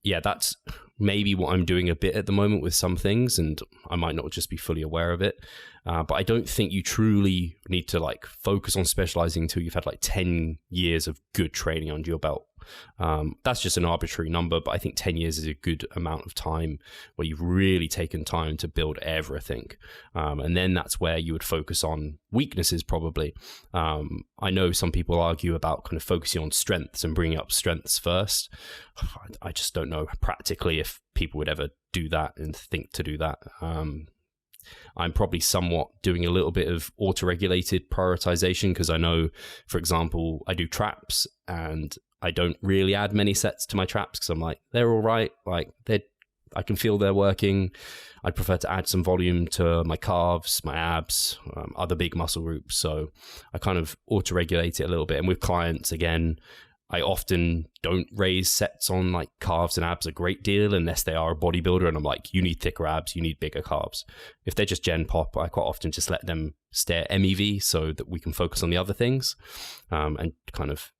yeah, that's maybe what I'm doing a bit at the moment with some things, and I might not just be fully aware of it. But I don't think you truly need to like focus on specializing until you've had like 10 years of good training under your belt. That's just an arbitrary number, but I think 10 years is a good amount of time where you've really taken time to build everything. And then that's where you would focus on weaknesses probably. I know some people argue about kind of focusing on strengths and bringing up strengths first. I just don't know practically if people would ever do that and think to do that. I'm probably somewhat doing a little bit of auto-regulated prioritization because I know, for example, I do traps and I don't really add many sets to my traps because I'm like, they're all right. Like I can feel they're working. I'd prefer to add some volume to my calves, my abs, other big muscle groups. So I kind of auto-regulate it a little bit. And with clients, again, I often don't raise sets on like calves and abs a great deal unless they are a bodybuilder and I'm like, you need thicker abs, you need bigger calves. If they're just gen pop, I quite often just let them stay at MEV so that we can focus on the other things. And kind of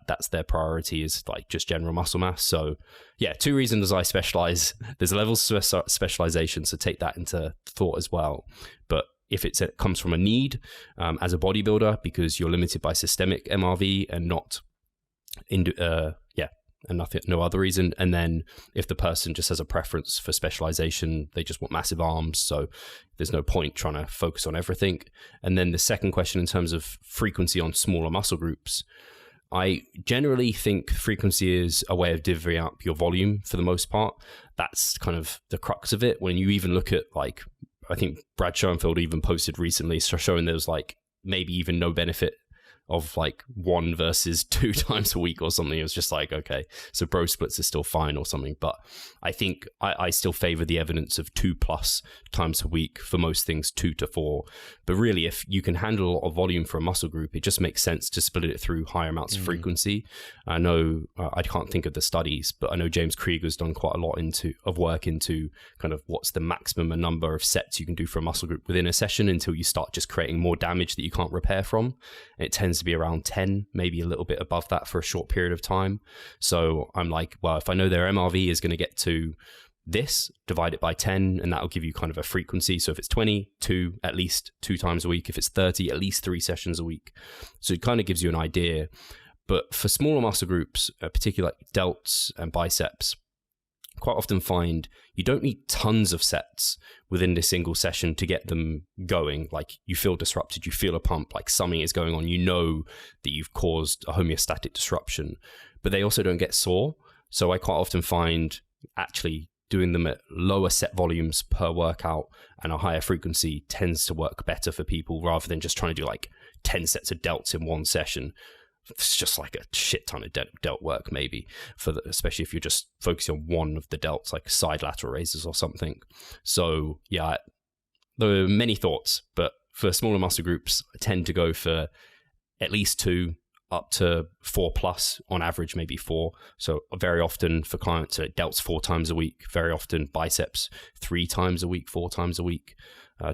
that's their priority is like just general muscle mass. So yeah, 2 reasons I specialize. There's levels to specialization, so take that into thought as well. But if it comes from a need as a bodybuilder because you're limited by systemic MRV and not and no other reason. And then if the person just has a preference for specialization, they just want massive arms, so there's no point trying to focus on everything. And then the second question in terms of frequency on smaller muscle groups, I generally think frequency is a way of divvying up your volume for the most part. That's kind of the crux of it. When you even look at like, I think Brad Schoenfeld even posted recently showing there was like maybe even no benefit of like 1 versus 2 times a week or something. It was just like, okay, so bro splits are still fine or something. But I think I still favor the evidence of 2+ times a week for most things, 2 to 4. But really, if you can handle a lot of volume for a muscle group, it just makes sense to split it through higher amounts of frequency. I know I can't think of the studies, but I know James Krieger's done quite a lot of work into kind of what's the maximum number of sets you can do for a muscle group within a session until you start just creating more damage that you can't repair from. And it tends to be around 10, maybe a little bit above that for a short period of time. So I'm like, well, if I know their MRV is going to get to this, divide it by 10, and that'll give you kind of a frequency. So if it's 20, at least 2 times a week. If it's 30, at least 3 sessions a week. So it kind of gives you an idea. But for smaller muscle groups, particularly like delts and biceps, quite often find you don't need tons of sets within this single session to get them going. Like you feel disrupted, you feel a pump, like something is going on. You know that you've caused a homeostatic disruption, but they also don't get sore. So I quite often find actually doing them at lower set volumes per workout and a higher frequency tends to work better for people rather than just trying to do like 10 sets of delts in one session. It's just like a shit ton of delt work, maybe, especially if you're just focusing on one of the delts, like side lateral raises or something. So, yeah, there are many thoughts, but for smaller muscle groups, I tend to go for at least 2, up to 4+ on average, maybe 4. So very often for clients, delts 4 times a week. Very often biceps 3 times a week, 4 times a week.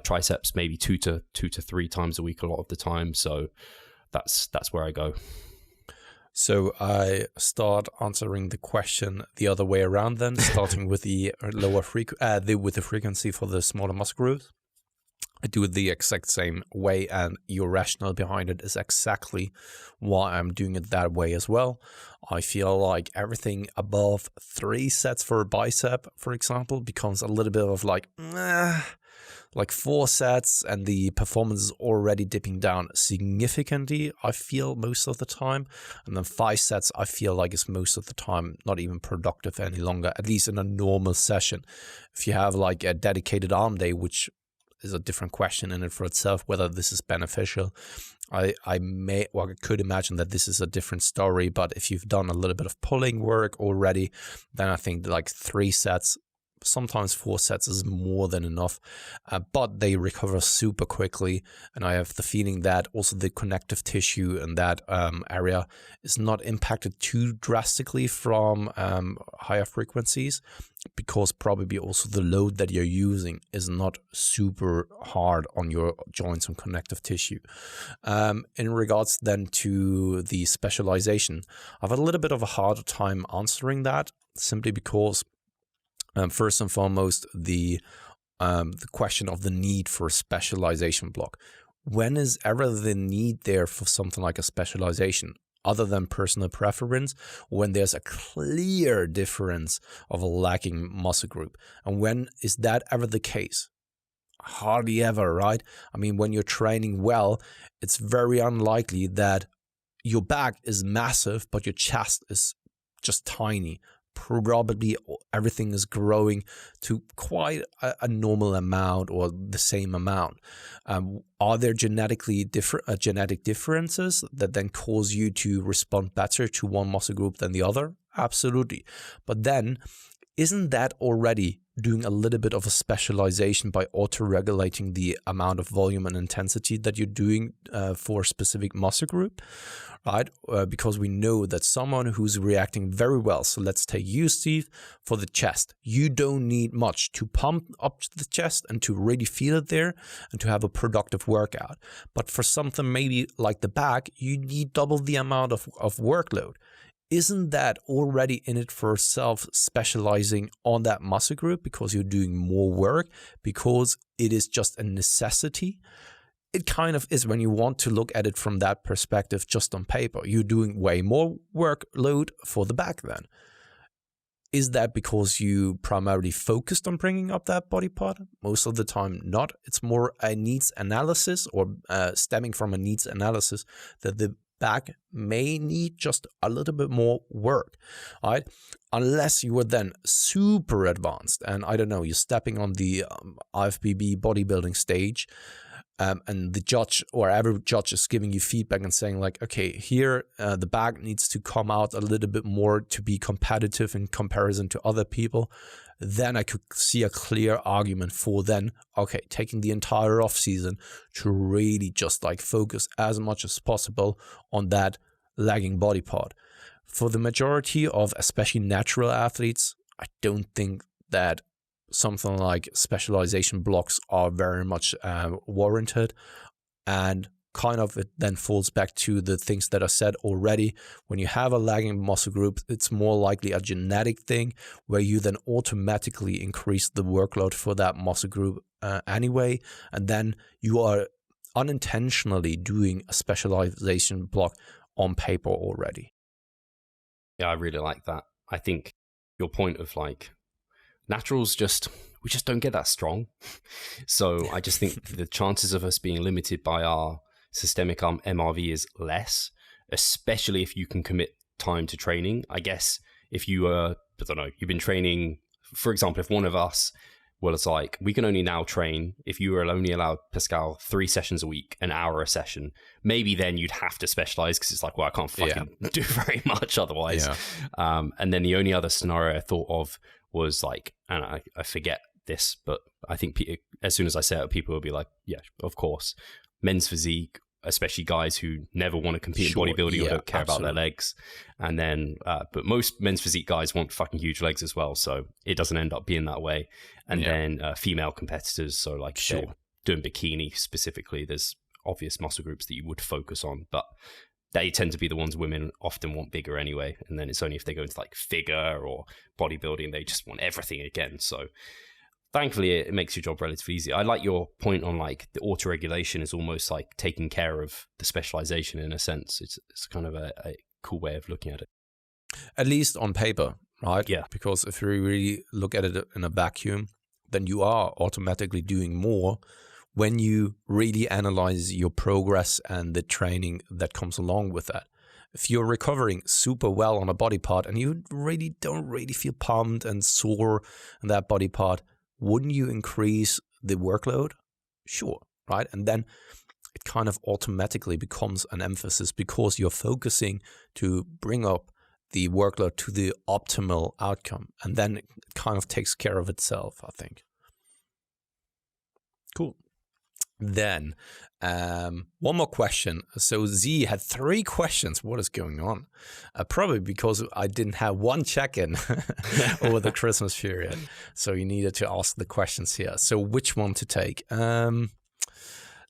Triceps maybe 2 to 3 times a week a lot of the time. So that's where I go. So I start answering the question the other way around then, starting with the lower with the frequency for the smaller muscle groups. I do it the exact same way, and your rationale behind it is exactly why I'm doing it that way as well. I feel like everything above 3 sets for a bicep, for example, becomes a little bit of like 4 sets, and the performance is already dipping down significantly, I feel, most of the time. And then 5 sets, I feel like it's most of the time not even productive any longer, at least in a normal session. If you have like a dedicated arm day, which is a different question in it for itself, whether this is beneficial. I could imagine that this is a different story, but if you've done a little bit of pulling work already, then I think like 3 sets, sometimes 4 sets is more than enough, but they recover super quickly. And I have the feeling that also the connective tissue in that area is not impacted too drastically from higher frequencies, because probably also the load that you're using is not super hard on your joints and connective tissue. In regards then to the specialization, I've had a little bit of a harder time answering that, simply because first and foremost, the question of the need for a specialization block. When is ever the need there for something like a specialization, other than personal preference, when there's a clear difference of a lacking muscle group? And when is that ever the case? Hardly ever, right? I mean, when you're training well, it's very unlikely that your back is massive, but your chest is just tiny. Probably everything is growing to quite a normal amount or the same amount. Are there genetic differences that then cause you to respond better to one muscle group than the other? Absolutely. But then, isn't that already doing a little bit of a specialization by auto-regulating the amount of volume and intensity that you're doing for a specific muscle group, right? Because we know that someone who's reacting very well, so let's take you, Steve, for the chest. You don't need much to pump up the chest and to really feel it there and to have a productive workout. But for something maybe like the back, you need double the amount of workload. Isn't that already in it for itself, specializing on that muscle group because you're doing more work, because it is just a necessity? It kind of is when you want to look at it from that perspective, just on paper. You're doing way more workload for the back then. Is that because you primarily focused on bringing up that body part? Most of the time not. It's more a needs analysis, or stemming from a needs analysis, that the back may need just a little bit more work, right? Unless you were then super advanced and, I don't know, you're stepping on the IFBB bodybuilding stage, and the judge or every judge is giving you feedback and saying like, okay, here the back needs to come out a little bit more to be competitive in comparison to other people. Then I could see a clear argument for then, okay, taking the entire off season to really just like focus as much as possible on that lagging body part. For the majority of especially natural athletes, I don't think that something like specialization blocks are very much warranted. And kind of it then falls back to the things that I said already. When you have a lagging muscle group, it's more likely a genetic thing where you then automatically increase the workload for that muscle group anyway. And then you are unintentionally doing a specialization block on paper already. Yeah, I really like that. I think your point of like naturals we just don't get that strong. So I just think the chances of us being limited by our systemic MRV is less, especially if you can commit time to training. I guess if you I don't know, you've been training, for example, if one of us, well, it's like we can only now train, if you were only allowed, Pascal, 3 sessions a week, an hour a session, maybe then you'd have to specialize because it's like, well, I can't fucking do very much otherwise. Yeah. And then the only other scenario I thought of was like, and I forget this, but I think as soon as I say it, people will be like, yeah, of course, men's physique, especially guys who never want to compete in bodybuilding or don't care about their legs. And then, but most men's physique guys want fucking huge legs as well. So it doesn't end up being that way. And then female competitors, so like they're doing bikini specifically, there's obvious muscle groups that you would focus on, but they tend to be the ones women often want bigger anyway. And then it's only if they go into like figure or bodybuilding, they just want everything again. So thankfully, it makes your job relatively easy. I like your point on like the auto-regulation is almost like taking care of the specialization in a sense. It's kind of a cool way of looking at it. At least on paper, right? Yeah. Because if you really look at it in a vacuum, then you are automatically doing more when you really analyze your progress and the training that comes along with that. If you're recovering super well on a body part and you really don't really feel pumped and sore in that body part, wouldn't you increase the workload? Sure, right? And then it kind of automatically becomes an emphasis because you're focusing to bring up the workload to the optimal outcome. And then it kind of takes care of itself, I think. Cool. Then, one more question. So Z had 3 questions. What is going on? Probably because I didn't have one check-in over the Christmas period. So you needed to ask the questions here. So which one to take?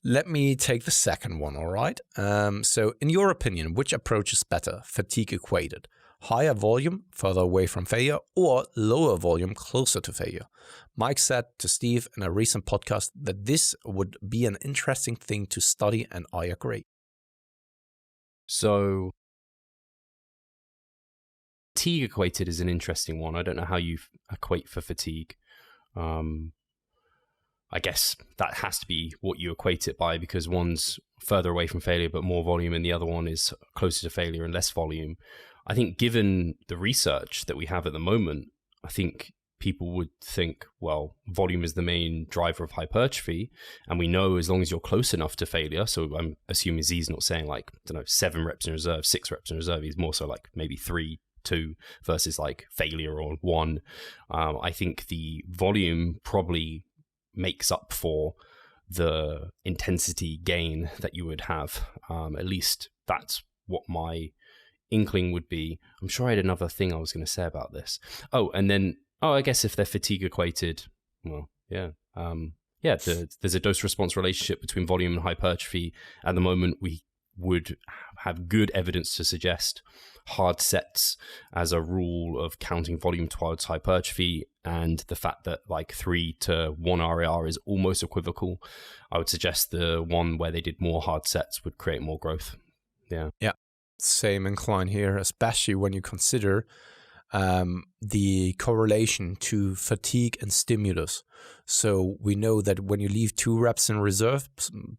Let me take the second one, all right? So in your opinion, which approach is better? Fatigue equated. Higher volume, further away from failure, or lower volume, closer to failure? Mike said to Steve in a recent podcast that this would be an interesting thing to study, and I agree. So fatigue equated is an interesting one. I don't know how you equate for fatigue. I guess that has to be what you equate it by, because one's further away from failure but more volume, and the other one is closer to failure and less volume. I think given the research that we have at the moment, I think people would think, well, volume is the main driver of hypertrophy. And we know as long as you're close enough to failure, so I'm assuming Z's not saying like, I don't know, 7 reps in reserve, 6 reps in reserve. He's more so like maybe 3, 2 versus like failure or 1. I think the volume probably makes up for the intensity gain that you would have. At least that's what my inkling would be. I'm sure I had another thing I was going to say about this. I guess if they're fatigue equated, well, yeah. There's a dose-response relationship between volume and hypertrophy. At the moment, we would have good evidence to suggest hard sets as a rule of counting volume towards hypertrophy, and the fact that like 3 to 1 RAR is almost equivocal. I would suggest the one where they did more hard sets would create more growth. Yeah. Same incline here, especially when you consider the correlation to fatigue and stimulus. So we know that when you leave 2 reps in reserve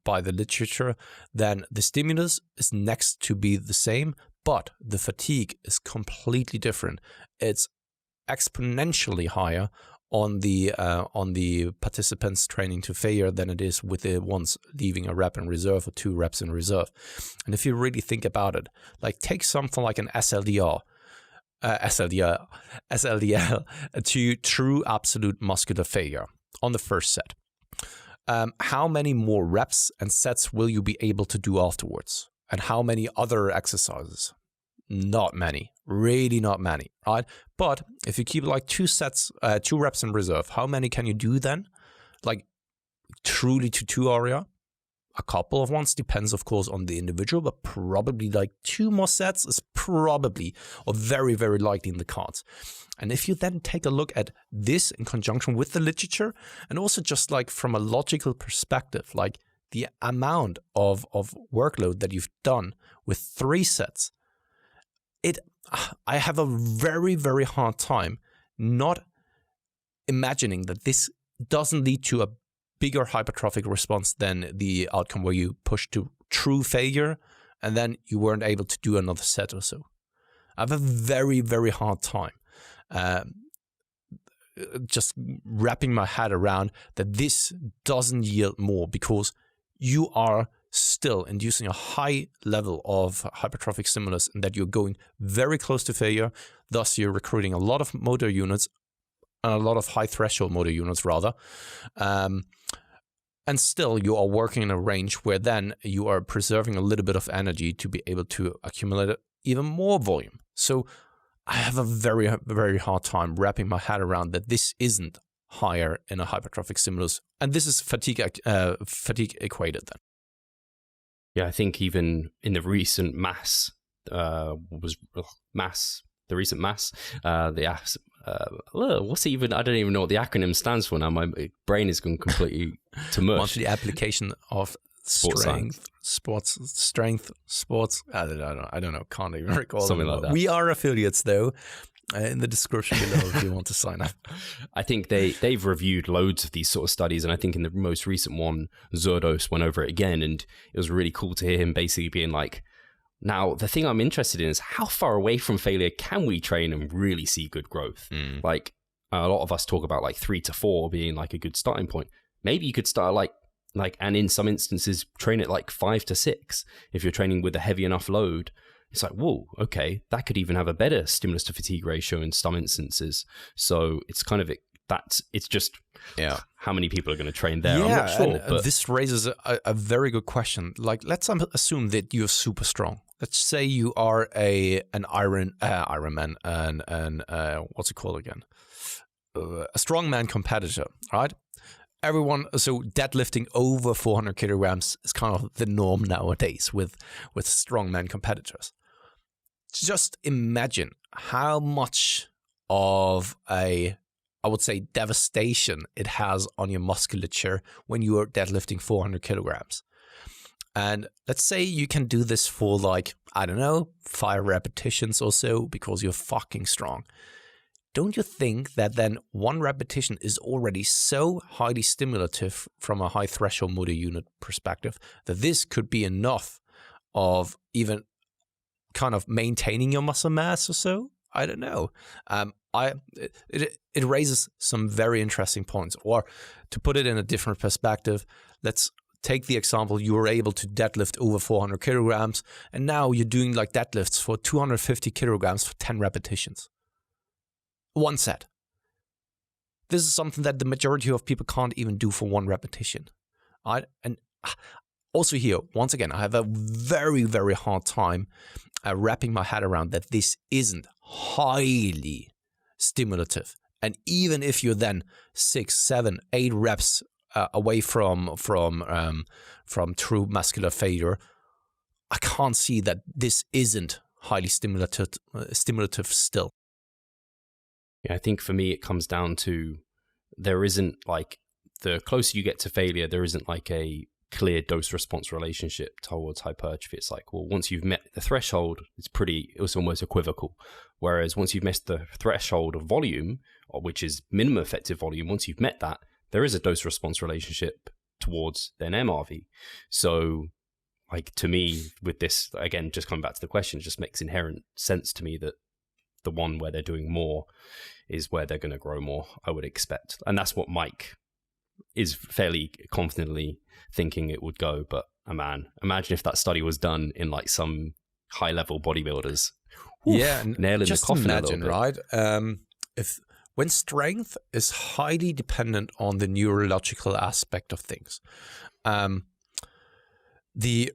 by the literature, then the stimulus is next to be the same, but the fatigue is completely different. It's exponentially higher on the participants training to failure than it is with the ones leaving a rep in reserve or 2 reps in reserve. And if you really think about it, like take something like an SLDL to true absolute muscular failure on the first set. How many more reps and sets will you be able to do afterwards? And how many other exercises? Not many, really not many, right? But if you keep like 2 reps in reserve, how many can you do then? Like truly to 2 RER? A couple of ones, depends of course on the individual, but probably like 2 more sets is probably or very, very likely in the cards. And if you then take a look at this in conjunction with the literature, and also just like from a logical perspective, like the amount of workload that you've done with 3 sets, I have a very, very hard time not imagining that this doesn't lead to a bigger hypertrophic response than the outcome where you push to true failure and then you weren't able to do another set or so. I have a very, very hard time just wrapping my head around that this doesn't yield more, because you are still inducing a high level of hypertrophic stimulus and that you're going very close to failure. Thus, you're recruiting a lot of motor units, a lot of high threshold motor units rather. And still, you are working in a range where then you are preserving a little bit of energy to be able to accumulate even more volume. So I have a very, very hard time wrapping my head around that this isn't higher in a hypertrophic stimulus. And this is fatigue equated then. Yeah, I think even in the recent what's even, I don't even know what the acronym stands for now. My brain is going completely to mush. Monthly application of strength, sports. I don't know. Can't even recall. Something like that. We are affiliates though. In the description below if you want to sign up. I think they've reviewed loads of these sort of studies, and I think in the most recent one, Zurdos went over it again, and it was really cool to hear him basically being like, now the thing I'm interested in is how far away from failure can we train and really see good growth? Like a lot of us talk about like 3 to 4 being like a good starting point. Maybe you could start like and in some instances train at like 5 to 6 if you're training with a heavy enough load. It's like, whoa, okay, that could even have a better stimulus to fatigue ratio in some instances. So it's kind of it's just how many people are going to train there. Yeah, I'm not sure. But this raises a very good question. Like, let's assume that you're super strong. Let's say you are an Ironman, and what's it called again? A strongman competitor, right? Everyone, so deadlifting over 400 kilograms is kind of the norm nowadays with strongman competitors. Just imagine how much of I would say, devastation it has on your musculature when you are deadlifting 400 kilograms. And let's say you can do this for 5 repetitions or so because you're fucking strong. Don't you think that then one repetition is already so highly stimulative from a high threshold motor unit perspective that this could be enough of even kind of maintaining your muscle mass or so? I don't know. It raises some very interesting points. Or to put it in a different perspective, let's take the example you were able to deadlift over 400 kilograms, and now you're doing like deadlifts for 250 kilograms for 10 repetitions. One set. This is something that the majority of people can't even do for one repetition. Right? And also here, once again, I have a very, very hard time wrapping my head around that this isn't highly stimulative. And even if you're then 6, 7, 8 reps away from true muscular failure, I can't see that this isn't highly stimulative still. Yeah, I think for me it comes down to there isn't the closer you get to failure, there isn't a clear dose-response relationship towards hypertrophy. It's once you've met the threshold, it's almost equivocal. Whereas once you've met the threshold of volume, which is minimum effective volume, once you've met that, there is a dose-response relationship towards then MRV. So, to me, with this, again, just coming back to the question, it just makes inherent sense to me that the one where they're doing more is where they're going to grow more, I would expect. And that's what Mike is fairly confidently thinking it would go. But imagine if that study was done in some high-level bodybuilders. Oof, yeah, nail in the coffin. Imagine, right? When strength is highly dependent on the neurological aspect of things, the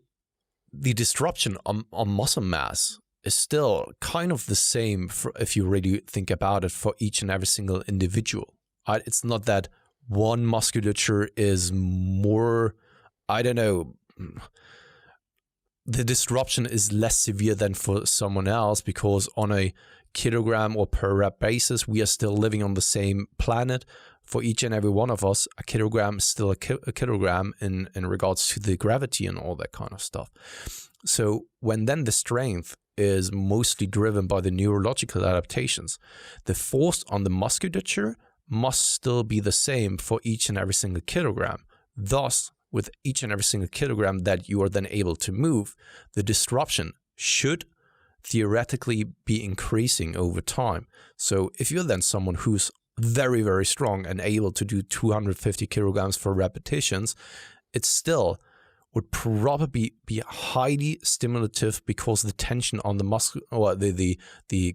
disruption on muscle mass is still kind of the same if you really think about it for each and every single individual. Right? It's not that one musculature is more, the disruption is less severe than for someone else because on a kilogram or per rep basis, we are still living on the same planet. For each and every one of us, a kilogram is still a kilogram in regards to the gravity and all that kind of stuff. So when then the strength is mostly driven by the neurological adaptations, the force on the musculature must still be the same for each and every single kilogram. Thus, with each and every single kilogram that you are then able to move, the disruption should theoretically be increasing over time. So if you're then someone who's very, very strong and able to do 250 kilograms for repetitions, it still would probably be highly stimulative because the tension on the muscle or the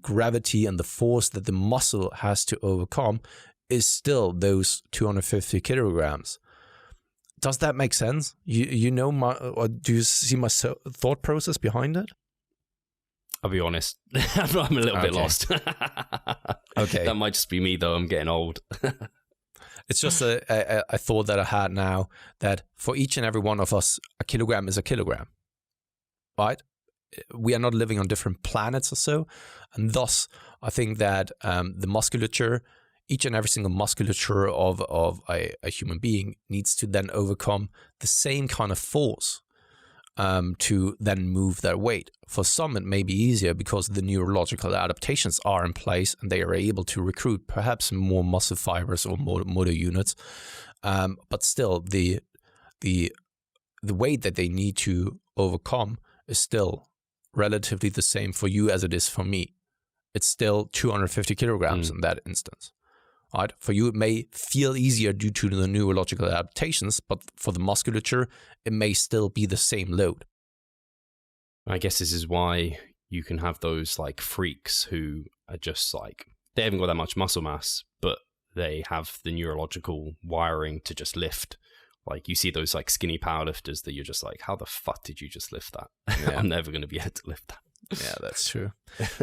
gravity and the force that the muscle has to overcome is still those 250 kilograms. Does that make sense? You know or do you see my thought process behind it? I'll be honest, I'm a little bit lost. Okay. That might just be me, though. I'm getting old. It's just a thought that I had now, that for each and every one of us, a kilogram is a kilogram, right? We are not living on different planets or so. And thus, I think that the musculature, each and every single musculature of a human being needs to then overcome the same kind of force to then move their weight. For some, it may be easier because the neurological adaptations are in place and they are able to recruit perhaps more muscle fibers or motor units. But still, the weight that they need to overcome is still relatively the same for you as it is for me. It's still 250 kilograms in that instance. Right? For you, it may feel easier due to the neurological adaptations, but for the musculature, it may still be the same load. I guess this is why you can have those like freaks who are just like, they haven't got that much muscle mass, but they have the neurological wiring to just lift. Like you see those like skinny powerlifters that you're just like, how the fuck did you just lift that? Yeah. I'm never going to be able to lift that. Yeah, that's true.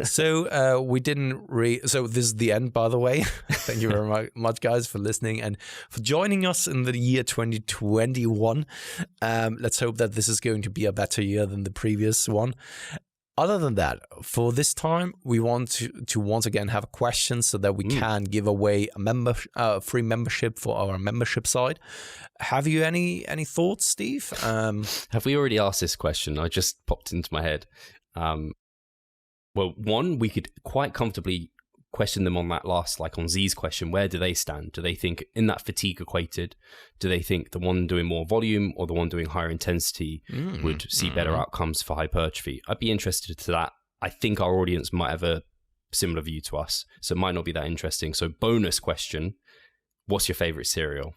So we didn't so this is the end, by the way. Thank you very much, guys, for listening and for joining us in the year 2021. Let's hope that this is going to be a better year than the previous one. Other than that, for this time, we want to once again have questions so that we can give away a free membership for our membership side. Have you any thoughts, Steve? Have we already asked this question? I just popped into my head. Well, one, we could quite comfortably question them on that last, like on Z's question, where do they stand? Do they think in that fatigue equated, do they think the one doing more volume or the one doing higher intensity would see better outcomes for hypertrophy? I'd be interested to that. I think our audience might have a similar view to us, so it might not be that interesting. So bonus question, what's your favorite cereal?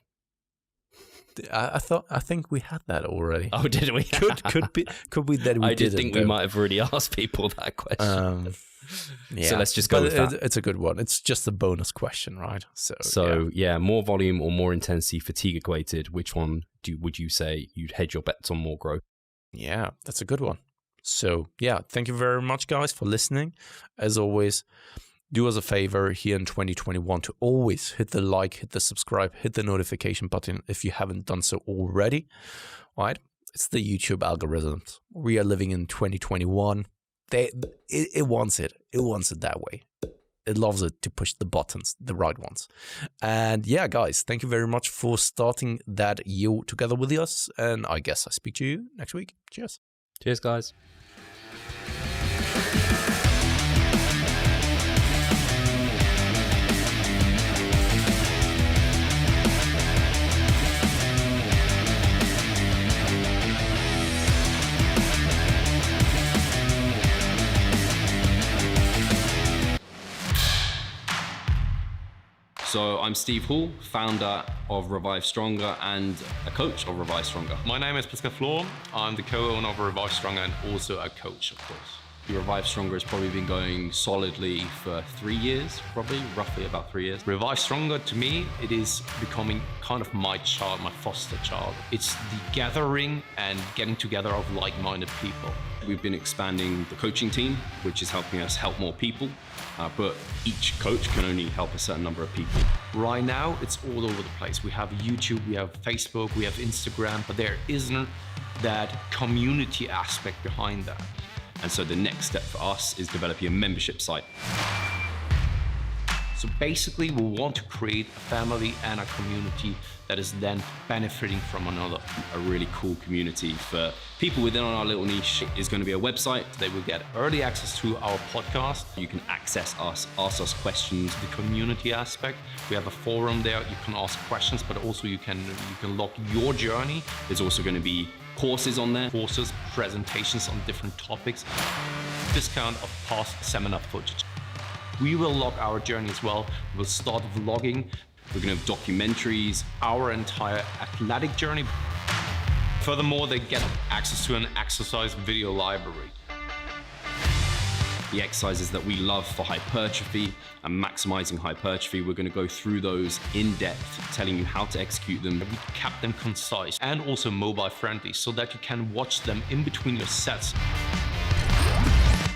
I think we had that already. Oh, did we? could be that we I did think we might have already asked people that question. Yeah. So let's just go with that. It's a good one. It's just a bonus question, right? So yeah, more volume or more intensity, fatigue equated. Which one would you say you'd hedge your bets on more growth? Yeah, that's a good one. So yeah, thank you very much, guys, for listening. As always, do us a favor here in 2021 to always hit the like, hit the subscribe, hit the notification button if you haven't done so already. Right? It's the YouTube algorithms. We are living in 2021. It wants it. It wants it that way. It loves it to push the buttons, the right ones. And yeah, guys, thank you very much for starting that year together with us. And I guess I speak to you next week. Cheers. Cheers, guys. So I'm Steve Hall, founder of Revive Stronger and a coach of Revive Stronger. My name is Pascal Flor. I'm the co-owner of Revive Stronger and also a coach, of course. Revive Stronger has probably been going solidly for 3 years, roughly about 3 years. Revive Stronger, to me, it is becoming kind of my child, my foster child. It's the gathering and getting together of like-minded people. We've been expanding the coaching team, which is helping us help more people, but each coach can only help a certain number of people. Right now, it's all over the place. We have YouTube, we have Facebook, we have Instagram, but there isn't that community aspect behind that. And so the next step for us is developing a membership site. So basically, we want to create a family and a community that is then benefiting from another. A really cool community for people within our little niche is going to be a website. They will get early access to our podcast. You can access us, ask us questions. The community aspect, we have a forum there. You can ask questions, but also you can log your journey. There's also going to be courses on there. Courses, presentations on different topics. Discount of past seminar footage. We will log our journey as well. We'll start vlogging. We're going to have documentaries. Our entire athletic journey. Furthermore, they get access to an exercise video library. the exercises that we love for hypertrophy and maximizing hypertrophy. We're going to go through those in depth, telling you how to execute them. We kept them concise and also mobile friendly so that you can watch them in between your sets.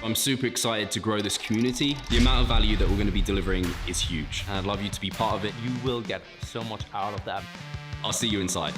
I'm super excited to grow this community. The amount of value that we're going to be delivering is huge, and I'd love you to be part of it. You will get so much out of that. I'll see you inside.